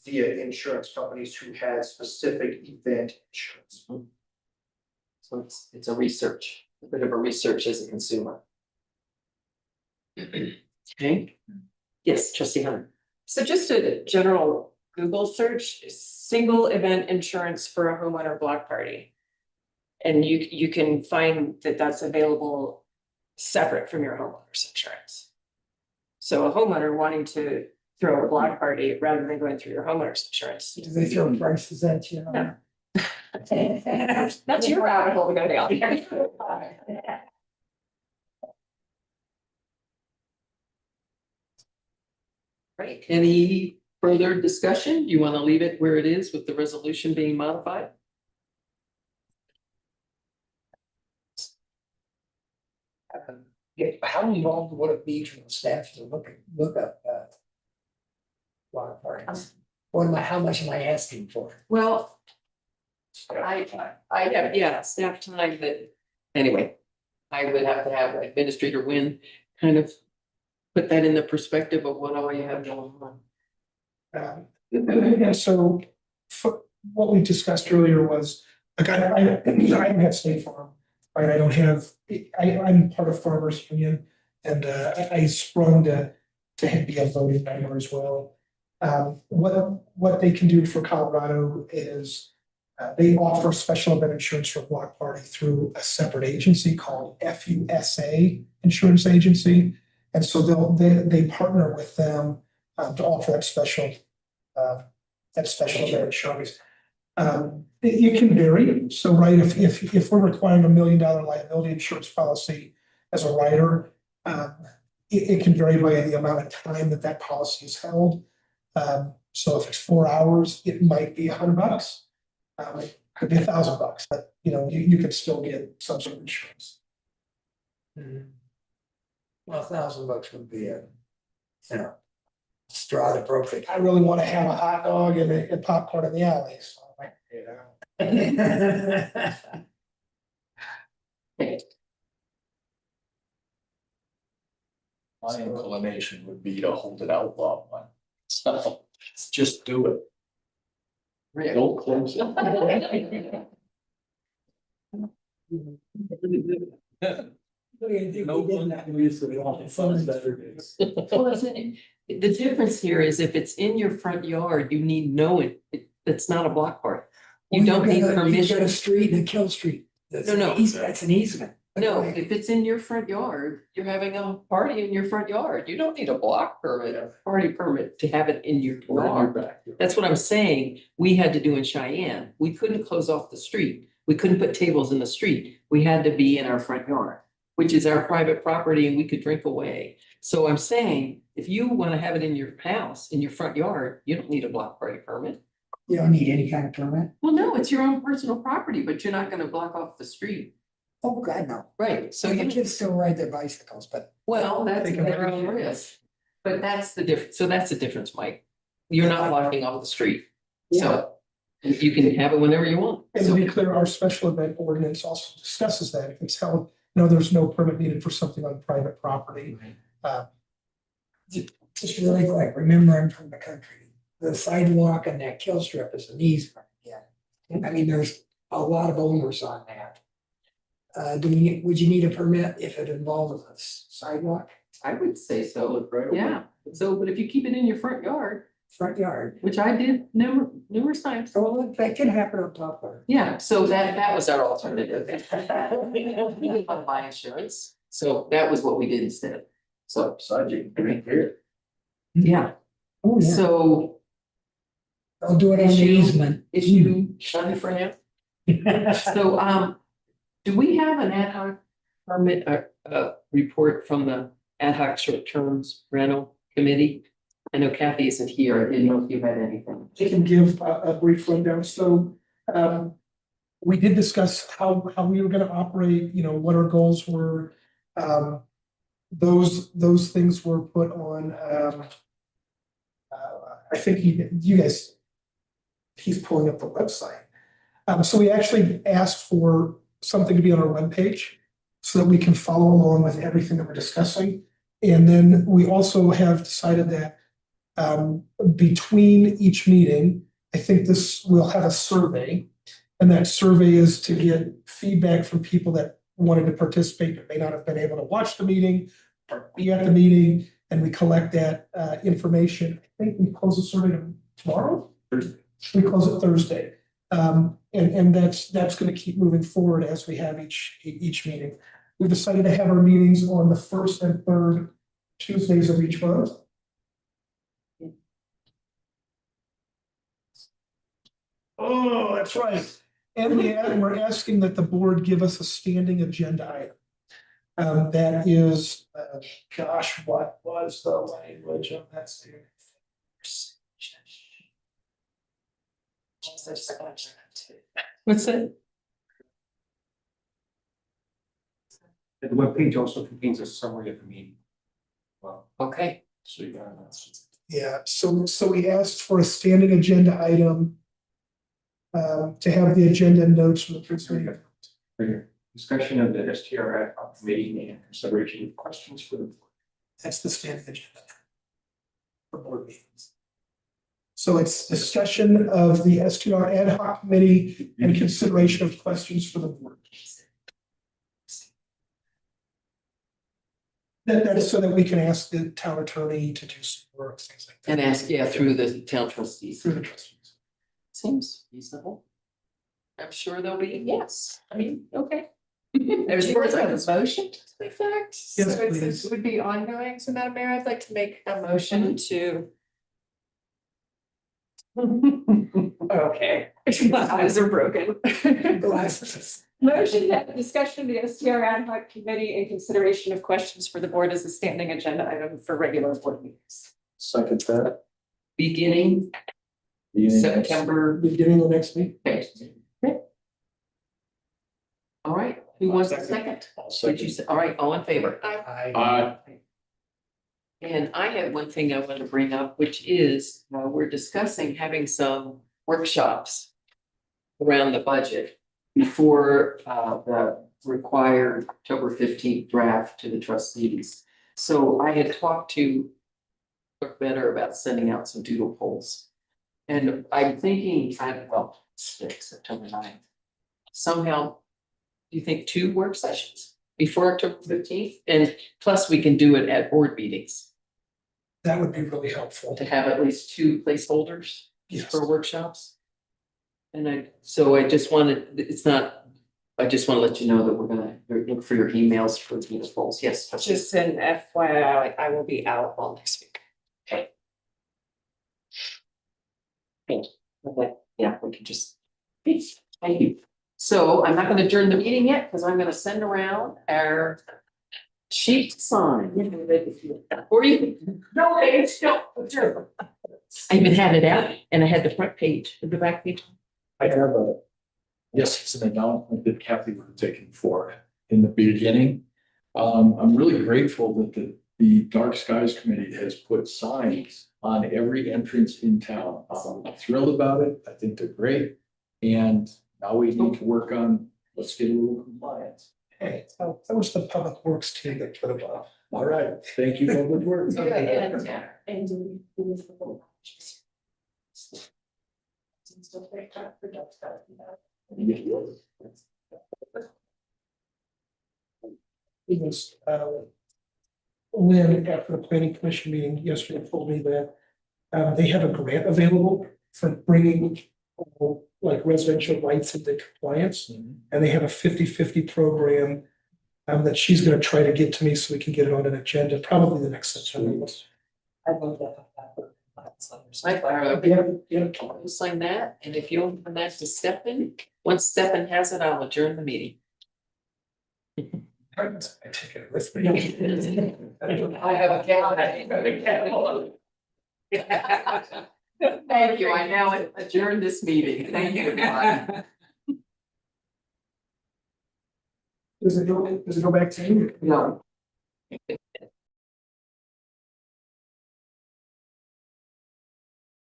via insurance companies who had specific event insurance. So it's a research, a bit of a research as a consumer. Okay, yes, trustee Hunter. So just a general Google search, single event insurance for a homeowner block party. And you can find that that's available separate from your homeowner's insurance. So a homeowner wanting to throw a block party rather than going through your homeowner's insurance. Do they throw prices at you? No. That's your rabbit hole to go down. Right, any further discussion? You want to leave it where it is with the resolution being modified? Yeah, how involved would it be from the staff to look up block parties? How much am I asking for? Well, I have, yeah, staff time that, anyway, I would have to have Administrator Wynn kind of put that in the perspective of what all you have going on. And so what we discussed earlier was, like, I don't have State Farm, right? I don't have, I'm part of Farmers Union, and I sprung to be a voting member as well. What they can do for Colorado is they offer special event insurance for block party through a separate agency called FUSA Insurance Agency. And so they partner with them to offer that special event insurance. It can vary. So, right, if we're requiring $1 million liability insurance policy as a writer, it can vary by the amount of time that policy is held. So if it's 4 hours, it might be $100. It could be $1,000, but you could still get some sort of insurance. Well, $1,000 would be straw that broke the. I really want to have a hot dog and popcorn in the alley, so I might, Okay. My inclination would be to hold it outlaw one. So just do it. Don't close it. Well, the difference here is if it's in your front yard, you need no, it's not a block party. You don't need You've got a permission. street and a kill street. That's No, no. an easement. That's an easement. No, if it's in your front yard, you're having a party in your front yard. You don't need a block permit, a party permit to have it in your yard. That's what I'm saying. We had to do in Cheyenne. We couldn't close off the street. We couldn't put tables in the street. We had to be in our front yard, which is our private property and we could drink away. So I'm saying, if you want to have it in your house, in your front yard, you don't need a block party permit. You don't need any kind of permit. Well, no, it's your own personal property, but you're not gonna block off the street. Oh, God, no. Right, so So the you kids still ride their bicycles, but well, that's They can their make own it. risk. But that's the difference, so that's the difference, Mike. You're not blocking off the street, so you can have it whenever you want. and to be clear, our special event ordinance also discusses that. If it's held, there's no permit needed for something on private property. just really quick, remember I'm from the country. The sidewalk and that kill strip is an easement. Yeah. I mean, there's a lot of owners on that. Would you need a permit if it involves a sidewalk, I would say so, yeah, so, but if you keep it in your front yard, front yard? which I did numerous times. Well, that can happen on top of it. Yeah, so that was our alternative. We didn't want to buy insurance, so that was what we did instead. So, Right here. yeah, Oh, yeah. so I'll do it on the Issue- easement. issue Sunny for him. So, do we have an ad hoc permit, report from the ad hoc short terms rental committee? I know Kathy isn't here. I didn't know if you had anything. I can give a brief rundown. So we did discuss how we were gonna operate, what our goals were. Those things were put on, I think you guys, he's pulling up the website. So we actually asked for something to be on our webpage so that we can follow along with everything that we're discussing. And then we also have decided that between each meeting, I think we'll have a survey. And that survey is to get feedback from people that wanted to participate, but may not have been able to watch the meeting or be at the meeting. And we collect that information. I think we close the survey tomorrow. We close it Thursday. And that's gonna keep moving forward as we have each meeting. We decided to have our meetings on the first and third Tuesdays of each month. Oh, that's right. And we're asking that the board give us a standing agenda item. That is, gosh, what was the language of that standing? What's that? The webpage also contains a summary of the meeting. Well, Okay, So you got Yeah, so we asked for a standing agenda item. To have the agenda and notes from the previous meeting. for your discussion of the STR ad hoc committee and consideration of questions for the board. That's the standing agenda. For board meetings. So it's discussion of the STR ad hoc committee and consideration of questions for the board. That is so that we can ask the town attorney to do some work, things like that. and ask, yeah, through the town trustees. Through the trustees. Seems reasonable. I'm sure there'll be, yes, I mean, okay. There's a motion to the effect, so Yes, please. it would be ongoing, so Madam Mayor, I'd like to make a motion to. Okay, my eyes are broken. Glasses. Motion to have a discussion of the STR ad hoc committee in consideration of questions for the board as a standing agenda item for regular board meetings. Second that. Beginning September. Beginning of the next meeting. Okay. All right, who wants a second? Did you say, all right, all in favor? Aye. And I have one thing I want to bring up, which is, we're discussing having some workshops around the budget before, the required October 15th draft to the trustees. So I had talked to Clerk Better about sending out some doodle polls. And I'm thinking, September 9th. Somehow, do you think 2 work sessions before October 15th? And plus, we can do it at board meetings That would be really helpful. to have at least 2 placeholders Yes. for workshops. And I just wanted, it's not, I just want to let you know that we're gonna look for your emails for doodle polls. Yes. Just an FYI, I will be out all next week. Okay, yeah, we can just. Thank you. So I'm not gonna adjourn the meeting yet, because I'm gonna send around our sheet to sign. Or you, no, it's no, adjourn. I even had it out and I had the front page, the back page. I have yes, it's an announcement that Kathy was taking for in the beginning. I'm really grateful that the Dark Skies Committee has put signs on every entrance in town. I'm thrilled about it. I think they're great. And now we need to work on, let's get a little compliance. Hey, so that was the public works team that put them up. All right, thank you, Public Works. It was, Lynn, after the planning commission meeting yesterday, told me that they have a grant available for bringing like residential rights into compliance, and they have a 50-50 program that she's gonna try to get to me so we can get it on an agenda, probably the next September. I love that. I'll sign that, and if you'll send that to Stefan, once Stefan has it, I'll adjourn the meeting. I take it with me. I have a gal. Thank you, I now adjourn this meeting, thank you. Does it go back to you? No.